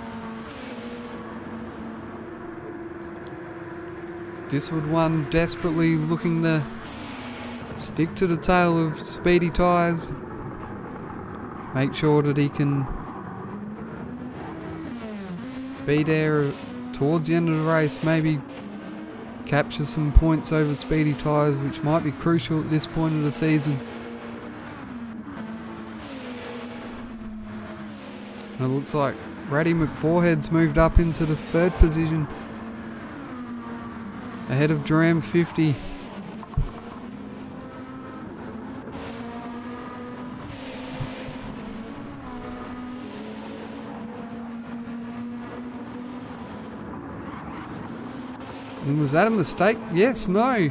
Diswood 1 desperately looking to stick to the tail of Speedy Tyres. Make sure that he can be there towards the end of the race, maybe capture some points over Speedy Tyres, which might be crucial at this point of the season. And it looks like Ratty McForehead's moved up into the 3rd position, ahead of Duran 50. And was that a mistake? Yes, no.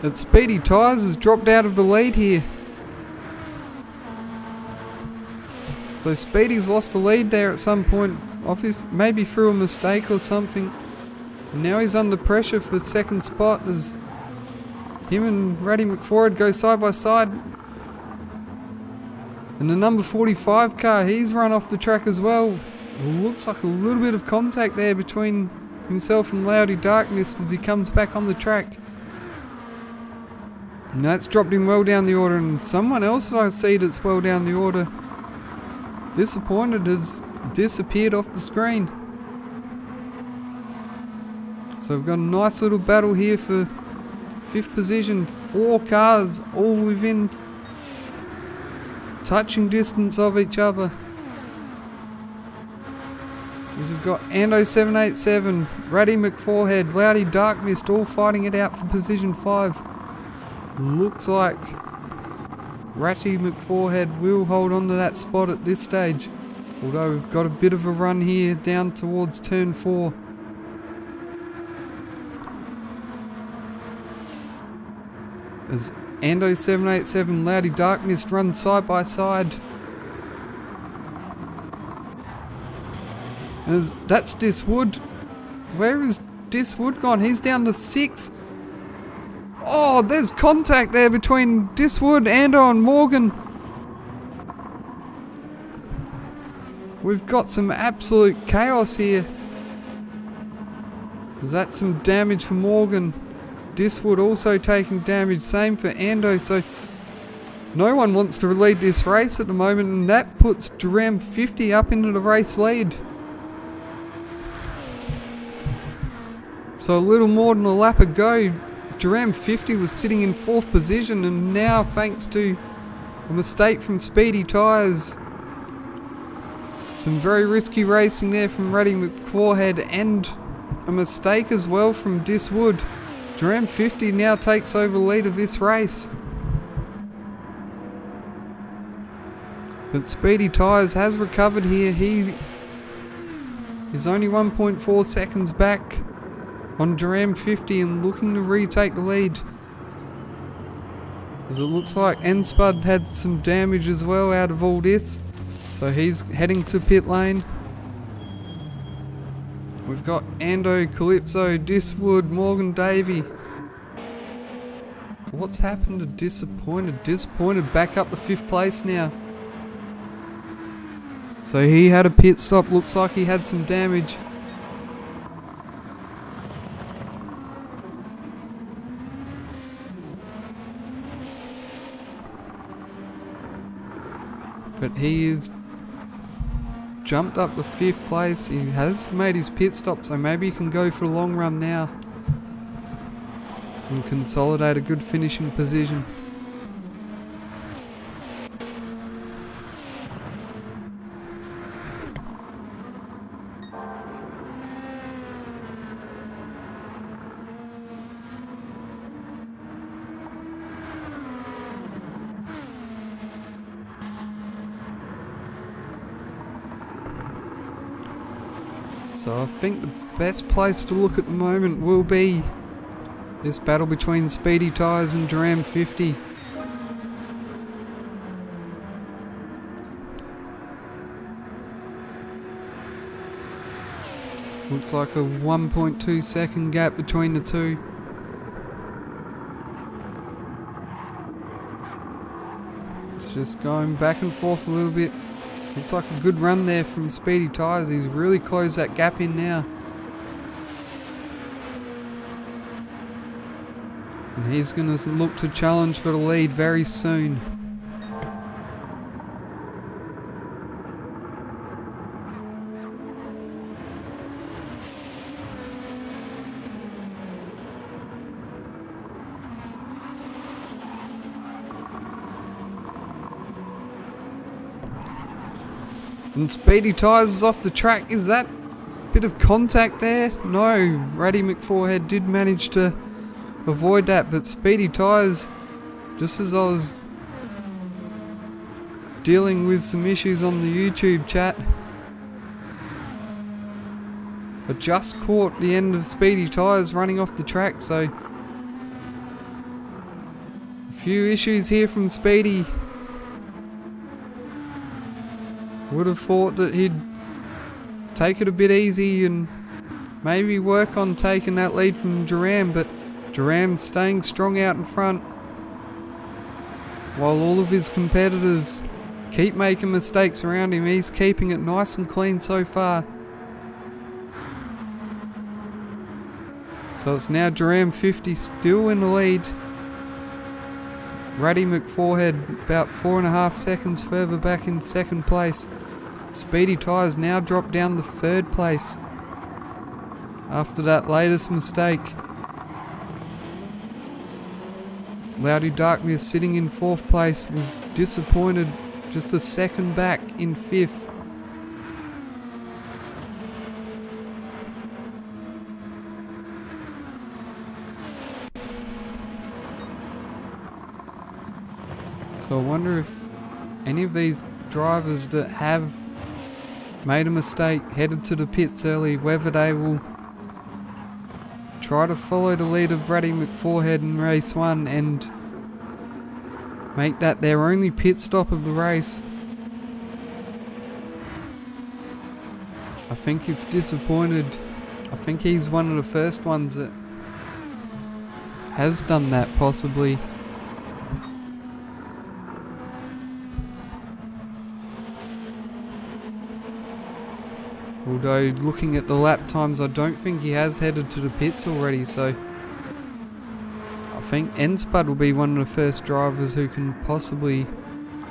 That Speedy Tyres has dropped out of the lead here. So Speedy's lost the lead there at some point, maybe through a mistake or something. And now he's under pressure for 2nd spot as him and Ratty McForehead go side by side. And the number 45 car, he's run off the track as well. It looks like a little bit of contact there between himself and Loudy Darkmist as he comes back on the track. And that's dropped him well down the order, and someone else that I see that's well down the order, Disappointed, has disappeared off the screen. So we've got a nice little battle here for 5th position. 4 cars all within touching distance of each other. As we've got Ando 787, Ratty McForehead, Loudy Darkmist all fighting it out for position 5. Looks like Ratty McForehead will hold on to that spot at this stage. Although we've got a bit of a run here down towards turn 4. As Ando 787, Loudy Darkmist run side by side. That's Diswood. Where is Diswood gone? He's down to 6. Oh, there's contact there between Diswood, Ando and Morgan. We've got some absolute chaos here. Is that some damage for Morgan? Diswood also taking damage, same for Ando, so no one wants to lead this race at the moment, and that puts Duram 50 up into the race lead. So a little more than a lap ago, Duram 50 was sitting in 4th position, and now thanks to a mistake from Speedy Tyres, some very risky racing there from Ruddy McForehead, and a mistake as well from Diswood, Duram 50 now takes over the lead of this race. But Speedy Tyres has recovered here. He is only 1.4 seconds back on Duram 50 and looking to retake the lead. As it looks like Enspud had some damage as well out of all this. So he's heading to pit lane. We've got Ando, Calypso, Diswood, Morgan Davey. What's happened to Disappointed? Disappointed back up to 5th place now. So he had a pit stop, looks like he had some damage. But he is jumped up to 5th place. He has made his pit stop, so maybe he can go for a long run now and consolidate a good finishing position. So I think the best place to look at the moment will be this battle between Speedy Tyres and Duram 50. Looks like a 1.2 second gap between the two. It's just going back and forth a little bit. Looks like a good run there from Speedy Tyres. He's really closed that gap in now. And he's going to look to challenge for the lead very soon. And Speedy Tyres is off the track. Is that a bit of contact there? No, Ruddy McForehead did manage to avoid that, but Speedy Tyres, just as I was dealing with some issues on the YouTube chat, I just caught the end of Speedy Tyres running off the track, so a few issues here from Speedy. Would have thought that he'd take it a bit easy and maybe work on taking that lead from Duram, but Duram staying strong out in front while all of his competitors keep making mistakes around him. He's keeping it nice and clean so far. So it's now Duram 50 still in the lead. Ruddy McForehead about 4.5 seconds further back in 2nd place. Speedy Tyres now dropped down to 3rd place after that latest mistake. Loudy Darkness sitting in 4th place with Disappointed just a second back in 5th. So I wonder if any of these drivers that have made a mistake, headed to the pits early, whether they will try to follow the lead of Ruddy McForehead in race 1 and make that their only pit stop of the race. I think if disappointed, I think he's one of the first ones that has done that possibly. Although looking at the lap times, I don't think he has headed to the pits already, so I think Enspud will be one of the first drivers who can possibly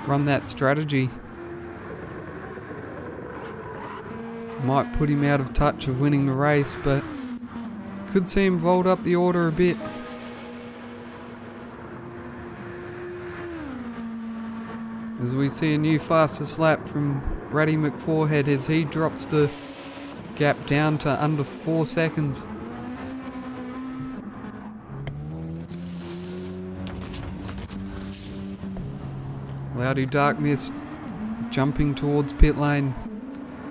run that strategy. Might put him out of touch of winning the race, but could see him vault up the order a bit. As we see a new fastest lap from Ratty McForehead as he drops the gap down to under 4 seconds. Loudy Dark Mist jumping towards pit lane.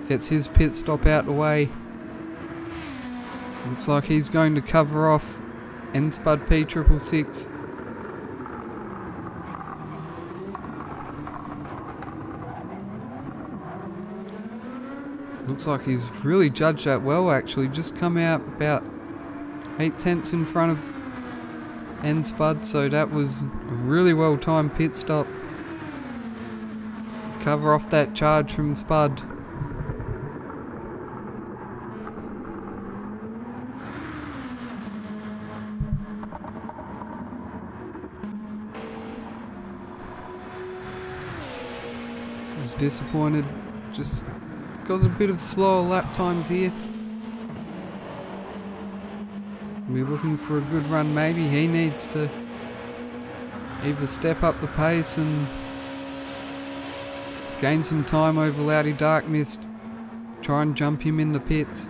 Gets his pit stop out the way. Looks like he's going to cover off Enspud P666. Looks like he's really judged that well actually. Just come out about 8 tenths in front of Enspud, so that was a really well timed pit stop. Cover off that charge from Spud. Was disappointed, just got a bit of slower lap times here. We're looking for a good run. Maybe he needs to either step up the pace and gain some time over Loudy Dark Mist, try and jump him in the pits.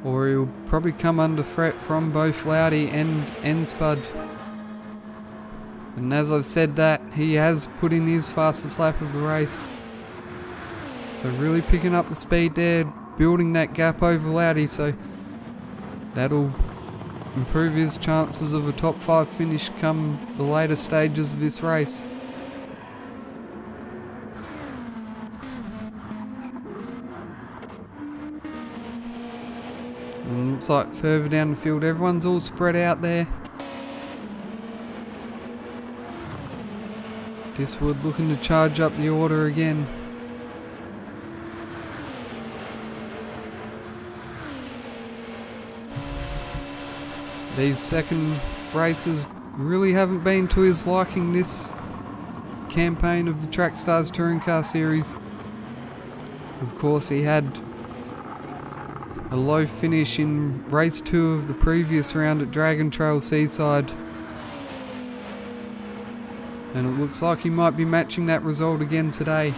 Or he'll probably come under threat from both Loudy and Enspud. And as I've said that, he has put in his fastest lap of the race. So really picking up the speed there, building that gap over Loudy, so that'll improve his chances of a top 5 finish come the later stages of this race. And looks like further down the field everyone's all spread out there. Diswood looking to charge up the order again. These second races really haven't been to his liking this campaign of the Trackstars Touring Car Series. Of course, he had a low finish in race 2 of the previous round at Dragon Trail Seaside. And it looks like he might be matching that result again today.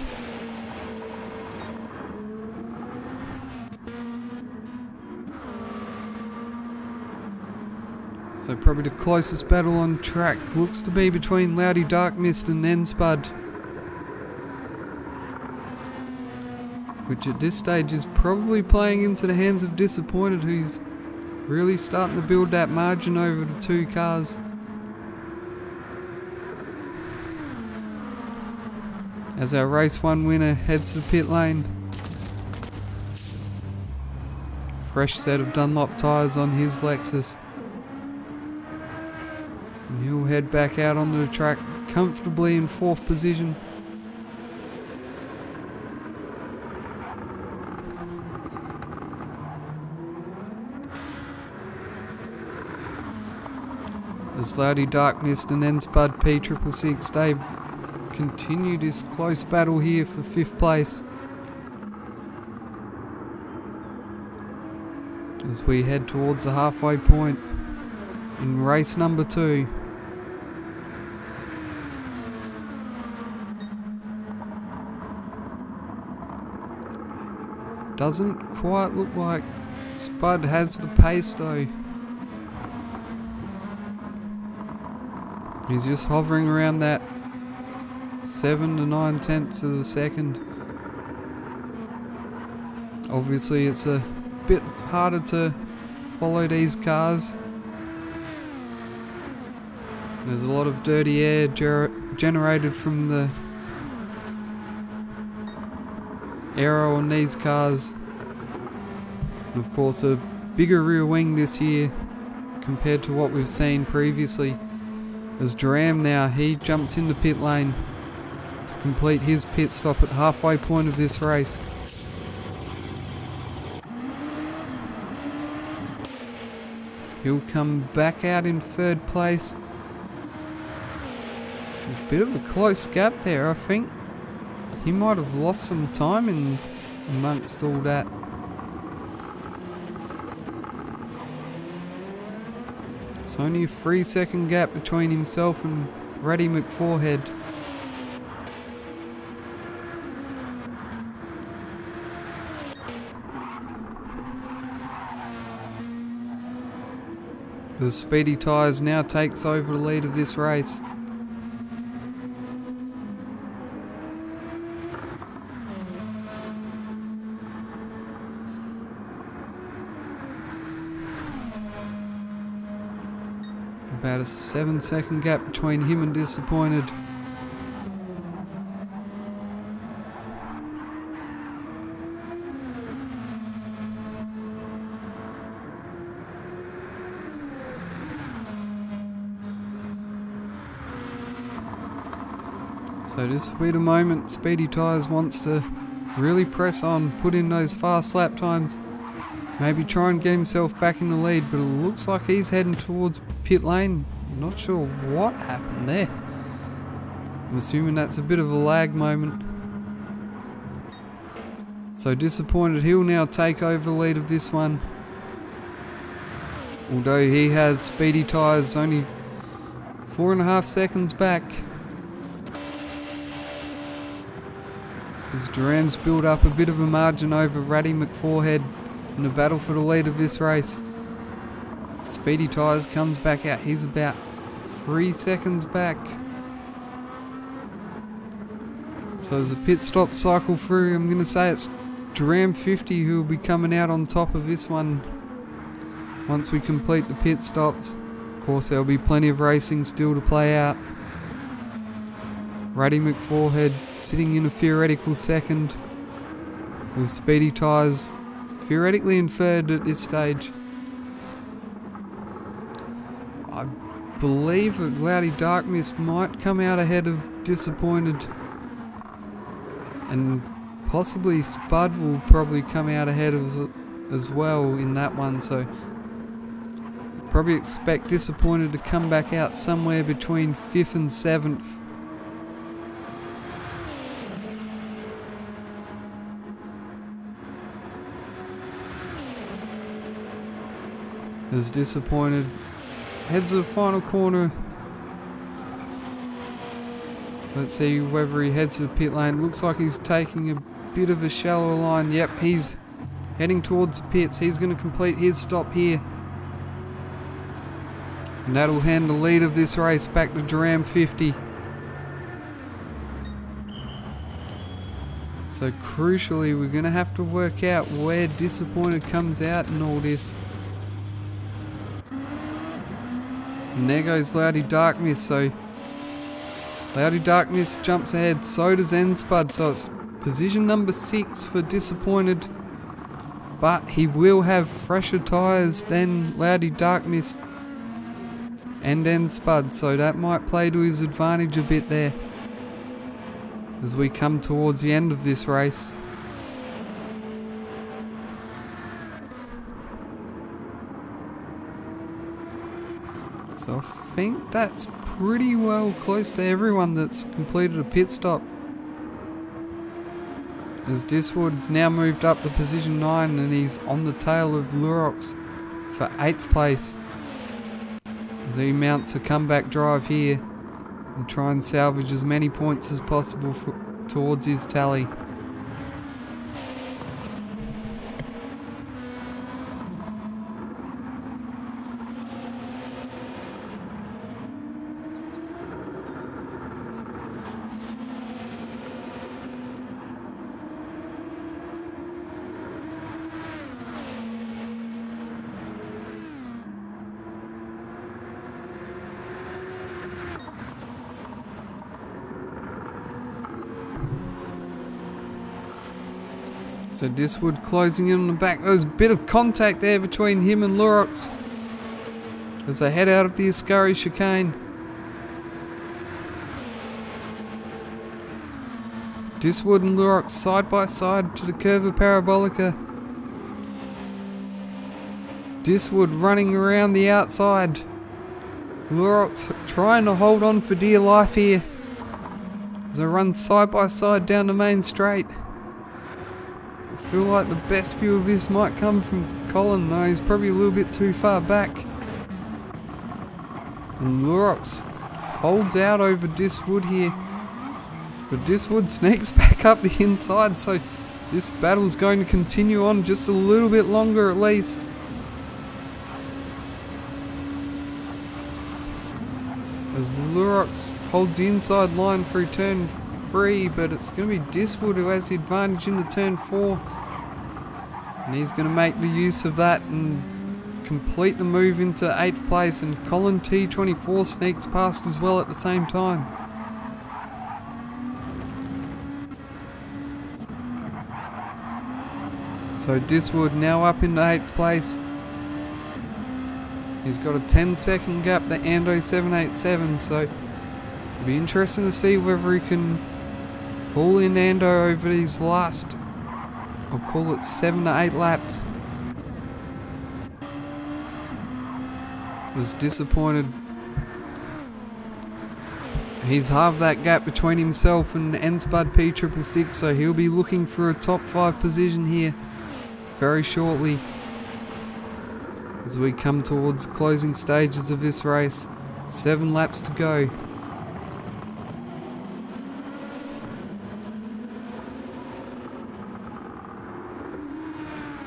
So probably the closest battle on track looks to be between Loudy Dark Mist and Enspud, which at this stage is probably playing into the hands of Disappointed, who's really starting to build that margin over the two cars. As our race 1 winner heads to pit lane. Fresh set of Dunlop tyres on his Lexus. And he'll head back out onto the track comfortably in 4th position. As Loudy Dark Mist and Enspud P666, they continue this close battle here for 5th place. As we head towards the halfway point in race number 2. Doesn't quite look like Spud has the pace though. He's just hovering around that 7 to 9 tenths of a second. Obviously it's a bit harder to follow these cars. There's a lot of dirty air generated from the aero on these cars. And of course a bigger rear wing this year compared to what we've seen previously. As Duram now, he jumps into pit lane to complete his pit stop at halfway point of this race. He'll come back out in third place. A bit of a close gap there, I think. He might have lost some time amongst all that. It's only a 3-second gap between himself and Reddy McForehead. The Speedy Tyres now takes over the lead of this race. About a 7-second gap between him and Disappointed. So this will be the moment Speedy Tyres wants to really press on, put in those fast lap times, maybe try and get himself back in the lead, but it looks like he's heading towards pit lane. Not sure what happened there. I'm assuming that's a bit of a lag moment. So Disappointed, he'll now take over the lead of this one. Although he has Speedy Tyres only 4.5 seconds back. As Duram's built up a bit of a margin over Raddy McForehead in the battle for the lead of this race. Speedy Tyres comes back out. He's about 3 seconds back. So as the pit stop cycle through, I'm going to say it's Duram 50 who will be coming out on top of this one once we complete the pit stops. Of course, there'll be plenty of racing still to play out. Raddy McForehead sitting in a theoretical second, with Speedy Tyres theoretically in third at this stage. I believe that Cloudy Dark Mist might come out ahead of Disappointed, and possibly Spud will probably come out ahead of as well in that one, so probably expect Disappointed to come back out somewhere between 5th and 7th. As Disappointed heads to the final corner. Let's see whether he heads to the pit lane. Looks like he's taking a bit of a shallow line. Yep, he's heading towards the pits. He's going to complete his stop here. And that'll hand the lead of this race back to Duram 50. So crucially, we're going to have to work out where Disappointed comes out in all this. And there goes Loudy Dark Mist, so Loudy Dark Mist jumps ahead, so does N-Spud, so it's position number 6 for Disappointed, but he will have fresher tyres than Loudy Dark Mist and N-Spud, so that might play to his advantage a bit there as we come towards the end of this race. So I think that's pretty well close to everyone that's completed a pit stop. As Diswood's now moved up to position 9 and he's on the tail of Lurox for 8th place. As he mounts a comeback drive here and try and salvage as many points as possible towards his tally. So Diswood closing in on the back. There's a bit of contact there between him and Lurox as they head out of the Ascari chicane. Diswood and Lurox side by side to the Curva Parabolica. Diswood running around the outside. Lurox trying to hold on for dear life here as they run side by side down the main straight. I feel like the best view of this might come from Colin, though he's probably a little bit too far back. And Lurox holds out over Diswood here. But Diswood sneaks back up the inside, so this battle's going to continue on just a little bit longer at least. As Lurox holds the inside line through turn 3, but it's going to be Diswood who has the advantage into turn 4. And he's going to make the use of that and complete the move into 8th place, and Colin T24 sneaks past as well at the same time. So Diswood now up into 8th place. He's got a 10-second gap to Ando 787, so it'll be interesting to see whether he can pull in Ando over these last, I'll call it 7 to 8 laps. Was disappointed. He's halved that gap between himself and N-Spud P666, so he'll be looking for a top 5 position here very shortly as we come towards the closing stages of this race. 7 laps to go.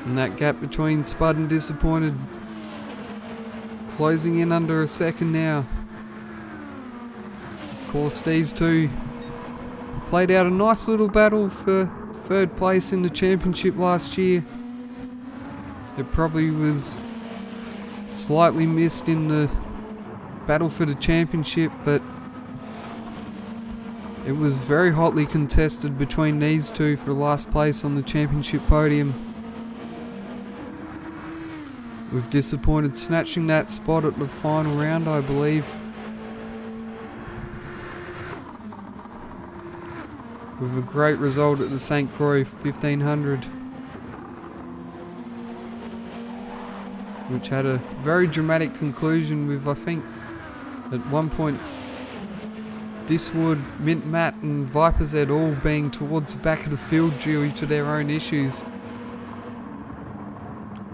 And that gap between Spud and Disappointed closing in under a second now. Of course, these two played out a nice little battle for 3rd place in the championship last year. It probably was slightly missed in the battle for the championship, but it was very hotly contested between these two for the last place on the championship podium, with Disappointed snatching that spot at the final round, I believe, with a great result at the St. Croix 1500, which had a very dramatic conclusion with, I think, at one point Diswood, Mint Matt and Viper Z all being towards the back of the field due to their own issues.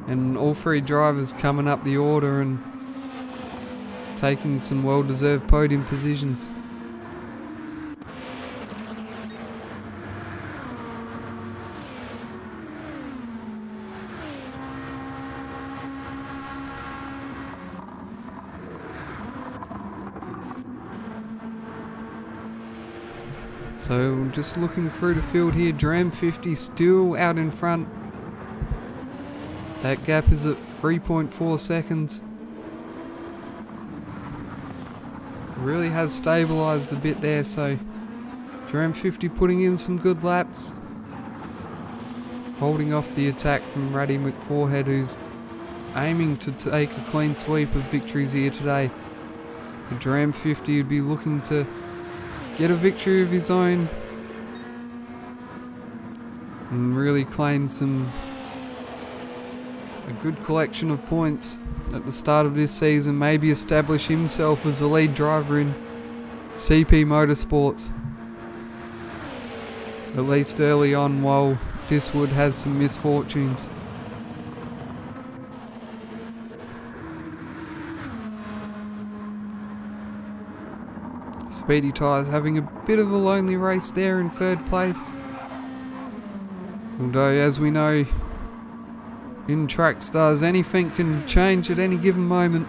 And all 3 drivers coming up the order and taking some well-deserved podium positions. So just looking through the field here, Dram 50 still out in front. That gap is at 3.4 seconds. Really has stabilised a bit there, so Dram 50 putting in some good laps. Holding off the attack from Raddy McForehead, who's aiming to take a clean sweep of victories here today. The Dram 50 would be looking to get a victory of his own and really claim a good collection of points at the start of this season, maybe establish himself as the lead driver in CP Motorsports, at least early on, while Diswood has some misfortunes. Speedy Tyres having a bit of a lonely race there in 3rd place. Although, as we know, in track stars, anything can change at any given moment.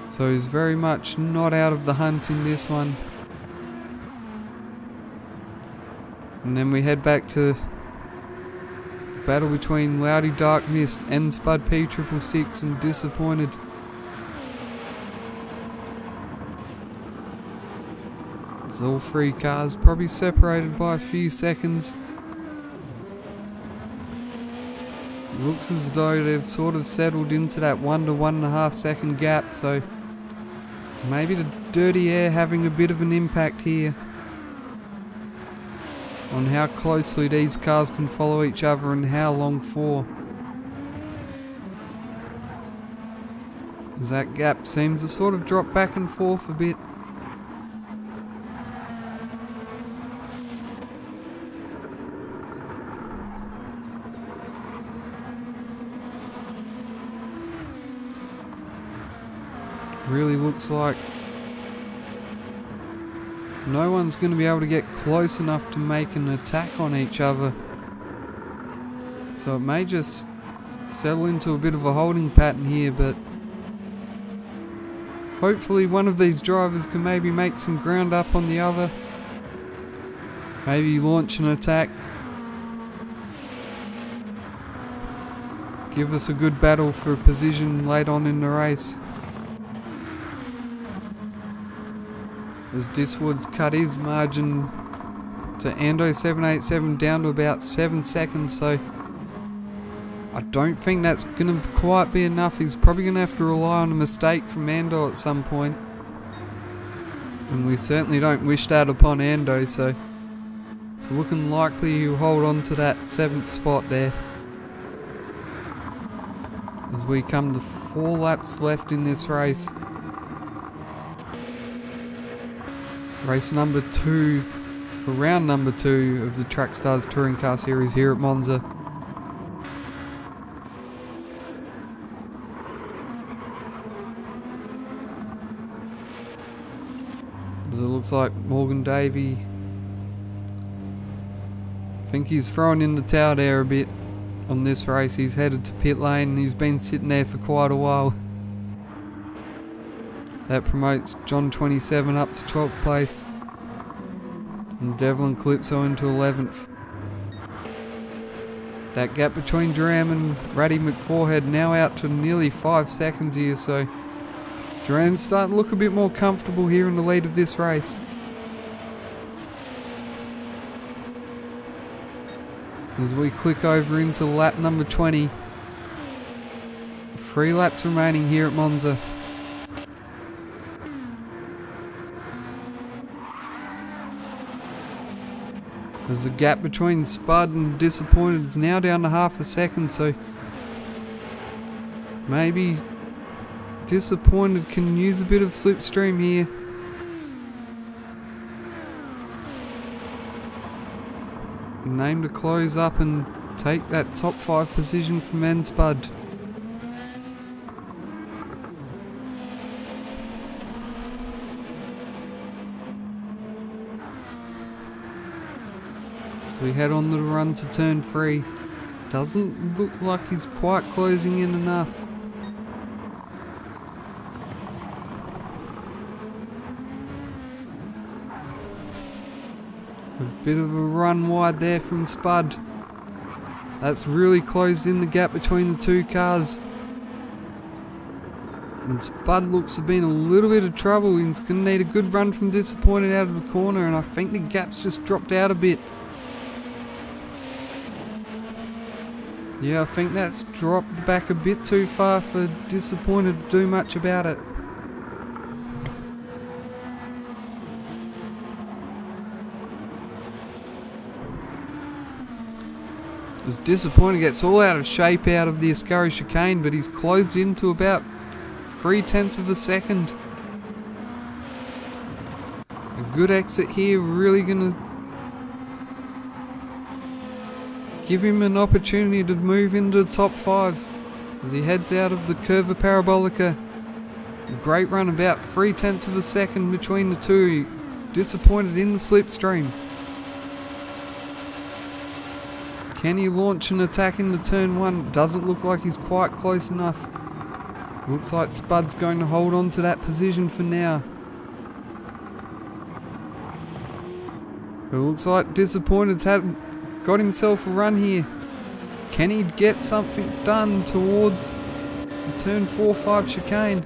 So he's very much not out of the hunt in this one. And then we head back to battle between Loudy Dark Mist, N-Spud P666 and Disappointed. As all three cars probably separated by a few seconds. Looks as though they've sort of settled into that 1 to 1.5 second gap, so maybe the dirty air having a bit of an impact here on how closely these cars can follow each other and how long for. As that gap seems to sort of drop back and forth a bit. Really looks like no one's going to be able to get close enough to make an attack on each other. So it may just settle into a bit of a holding pattern here, but hopefully one of these drivers can maybe make some ground up on the other. Maybe launch an attack. Give us a good battle for a position late on in the race. As Diswood's cut his margin to Ando 787 down to about 7 seconds, so I don't think that's going to quite be enough. He's probably going to have to rely on a mistake from Ando at some point. And we certainly don't wish that upon Ando, so it's looking likely he'll hold on to that 7th spot there. As we come to 4 laps left in this race. Race number 2 for round number 2 of the Track Stars Touring Car Series here at Monza. As it looks like Morgan Davey, I think he's throwing in the towel there a bit on this race. He's headed to pit lane and he's been sitting there for quite a while. That promotes John 27 up to 12th place and Devlin Calypso into 11th. That gap between Duram and Ratty McForhead now out to nearly 5 seconds here, so Duram's starting to look a bit more comfortable here in the lead of this race. As we click over into lap number 20. 3 laps remaining here at Monza. There's a gap between Spud and Disappointed is now down to half a second, so maybe Disappointed can use a bit of slipstream here. And aim to close up and take that top 5 position from Spud. We head on the run to turn 3. Doesn't look like he's quite closing in enough. A bit of a run wide there from Spud. That's really closed in the gap between the 2 cars. And Spud looks to be in a little bit of trouble. He's going to need a good run from Disappointed out of the corner, and I think the gap's just dropped out a bit. Yeah, I think that's dropped back a bit too far for Disappointed to do much about it. As Disappointed gets all out of shape out of the Ascari chicane, but he's closed into about 0.3 of a second. A good exit here, really going to give him an opportunity to move into the top 5 as he heads out of the Curva Parabolica. A great run, about 0.3 of a second between the 2. Disappointed in the slipstream. Can he launch an attack into turn 1? Doesn't look like he's quite close enough. Looks like Spud's going to hold on to that position for now. But it looks like Disappointed's got himself a run here. Can he get something done towards the turn 4-5 chicane?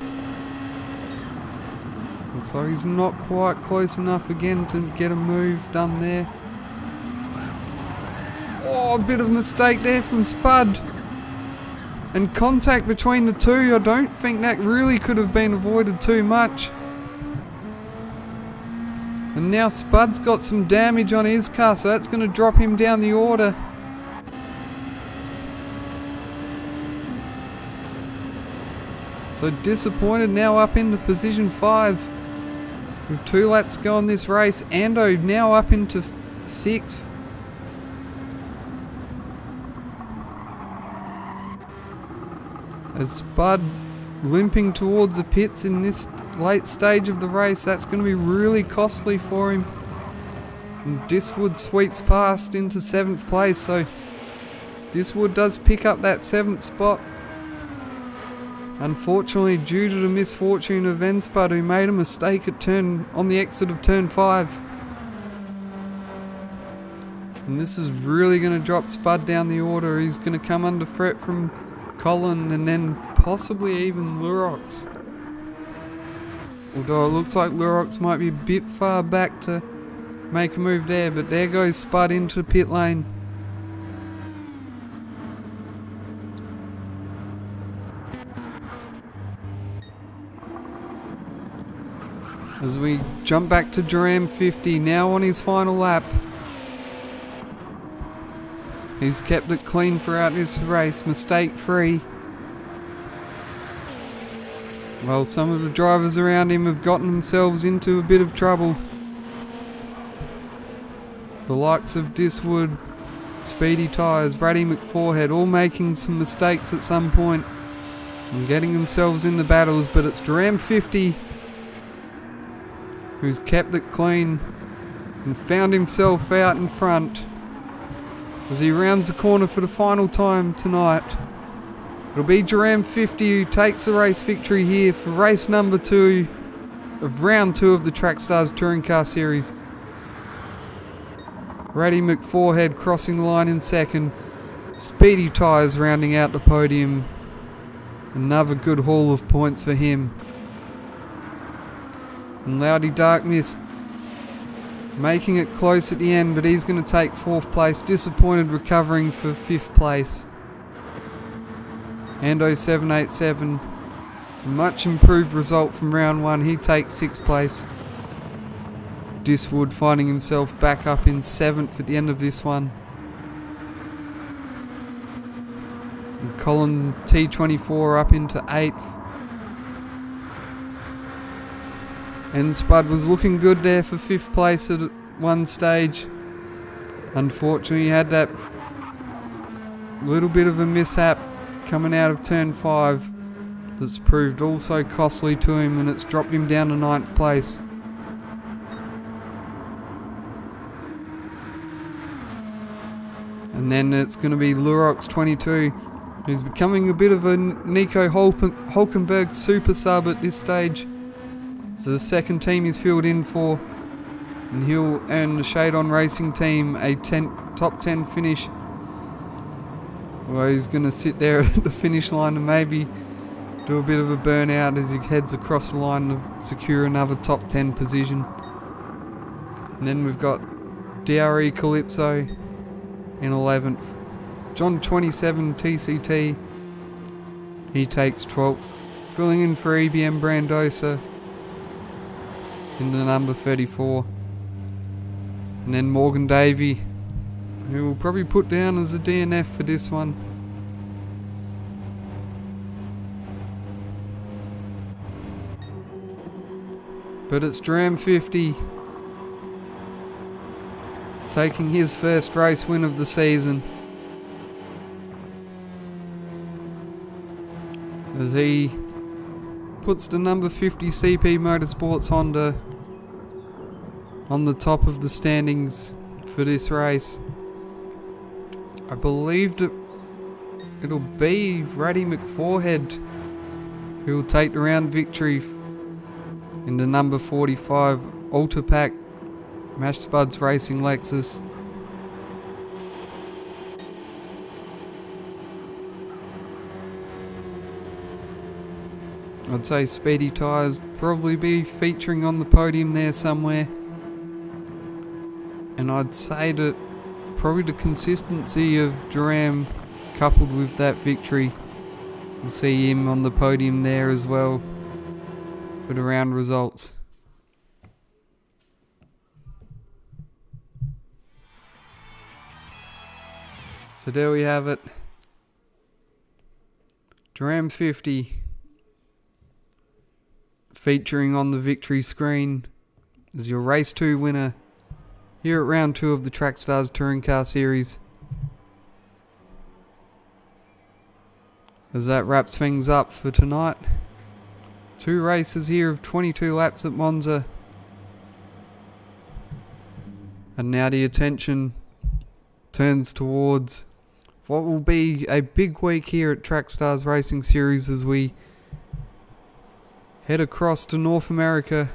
Looks like he's not quite close enough again to get a move done there. Oh, a bit of a mistake there from Spud. And contact between the two, I don't think that really could have been avoided too much. And now Spud's got some damage on his car, so that's going to drop him down the order. So Disappointed now up into position 5. With 2 laps to go on this race. Ando now up into 6th. As Spud limping towards the pits in this late stage of the race, that's going to be really costly for him. And Diswood sweeps past into 7th place, so Diswood does pick up that 7th spot. Unfortunately, due to the misfortune of Spud, who made a mistake on the exit of turn 5. And this is really going to drop Spud down the order. He's going to come under threat from Colin and then possibly even Lurox. Although it looks like Lurox might be a bit far back to make a move there, but there goes Spud into the pit lane. As we jump back to Duram 50, now on his final lap. He's kept it clean throughout this race, mistake free. Well, some of the drivers around him have gotten themselves into a bit of trouble. The likes of Diswood, Speedy Tyres, Ratty McForehead, all making some mistakes at some point and getting themselves in the battles, but it's Duram 50 who's kept it clean and found himself out in front as he rounds the corner for the final time tonight. It'll be Duram 50 who takes the race victory here for race number 2 of round 2 of the Trackstars Touring Car Series. Ratty McForehead crossing the line in 2nd. Speedy Tyres rounding out the podium. Another good haul of points for him. And Loudy Dark Mist making it close at the end, but he's going to take 4th place. Disappointed recovering for 5th place. Ando 787, a much improved result from round 1. He takes 6th place. Diswood finding himself back up in 7th at the end of this one. And Colin T24 up into 8th. And Spud was looking good there for 5th place at one stage. Unfortunately, he had that little bit of a mishap coming out of turn 5 that's proved also costly to him, and it's dropped him down to 9th place. And then it's going to be Lurox 22, who's becoming a bit of a Nico Hulkenberg super sub at this stage. So the second team he's filled in for, and he'll earn the Shade On Racing team a top 10 finish. Well, he's going to sit there at the finish line and maybe do a bit of a burnout as he heads across the line to secure another top 10 position. And then we've got DRE Calypso in 11th. John 27 TCT, he takes 12th. Filling in for EBM Brandosa in the number 34. And then Morgan Davey, who will probably put down as a DNF for this one. But it's Duram 50 taking his first race win of the season, as he puts the number 50 CP Motorsports Honda on the top of the standings for this race. I believe that it'll be Ratty McForehead who will take the round victory in the number 45 Ultrapack Mash Spuds Racing Lexus. I'd say Speedy Tyres probably be featuring on the podium there somewhere. And I'd say that probably the consistency of Duran coupled with that victory, we'll see him on the podium there as well for the round results. So there we have it. Duran 50 featuring on the victory screen as your race 2 winner here at round 2 of the Trackstars Touring Car Series. As that wraps things up for tonight. 2 races here of 22 laps at Monza. And now the attention turns towards what will be a big week here at Trackstars Racing Series as we head across to North America,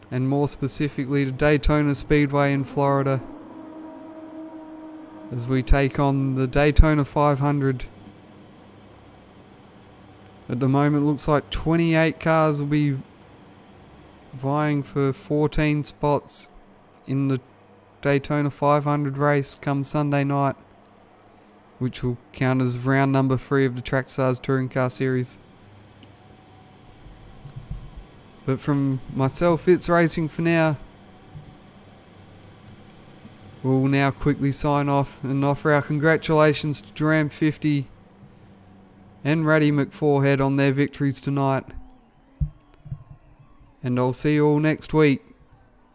and more specifically to Daytona Speedway in Florida, as we take on the Daytona 500. At the moment, looks like 28 cars will be vying for 14 spots in the Daytona 500 race come Sunday night, which will count as round number 3 of the Trackstars Touring Car Series. But from myself, it's racing for now. We'll now quickly sign off and offer our congratulations to Duran 50 and Raddy McForehead on their victories tonight. And I'll see you all next week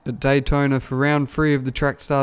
at Daytona for round 3 of the Trackstars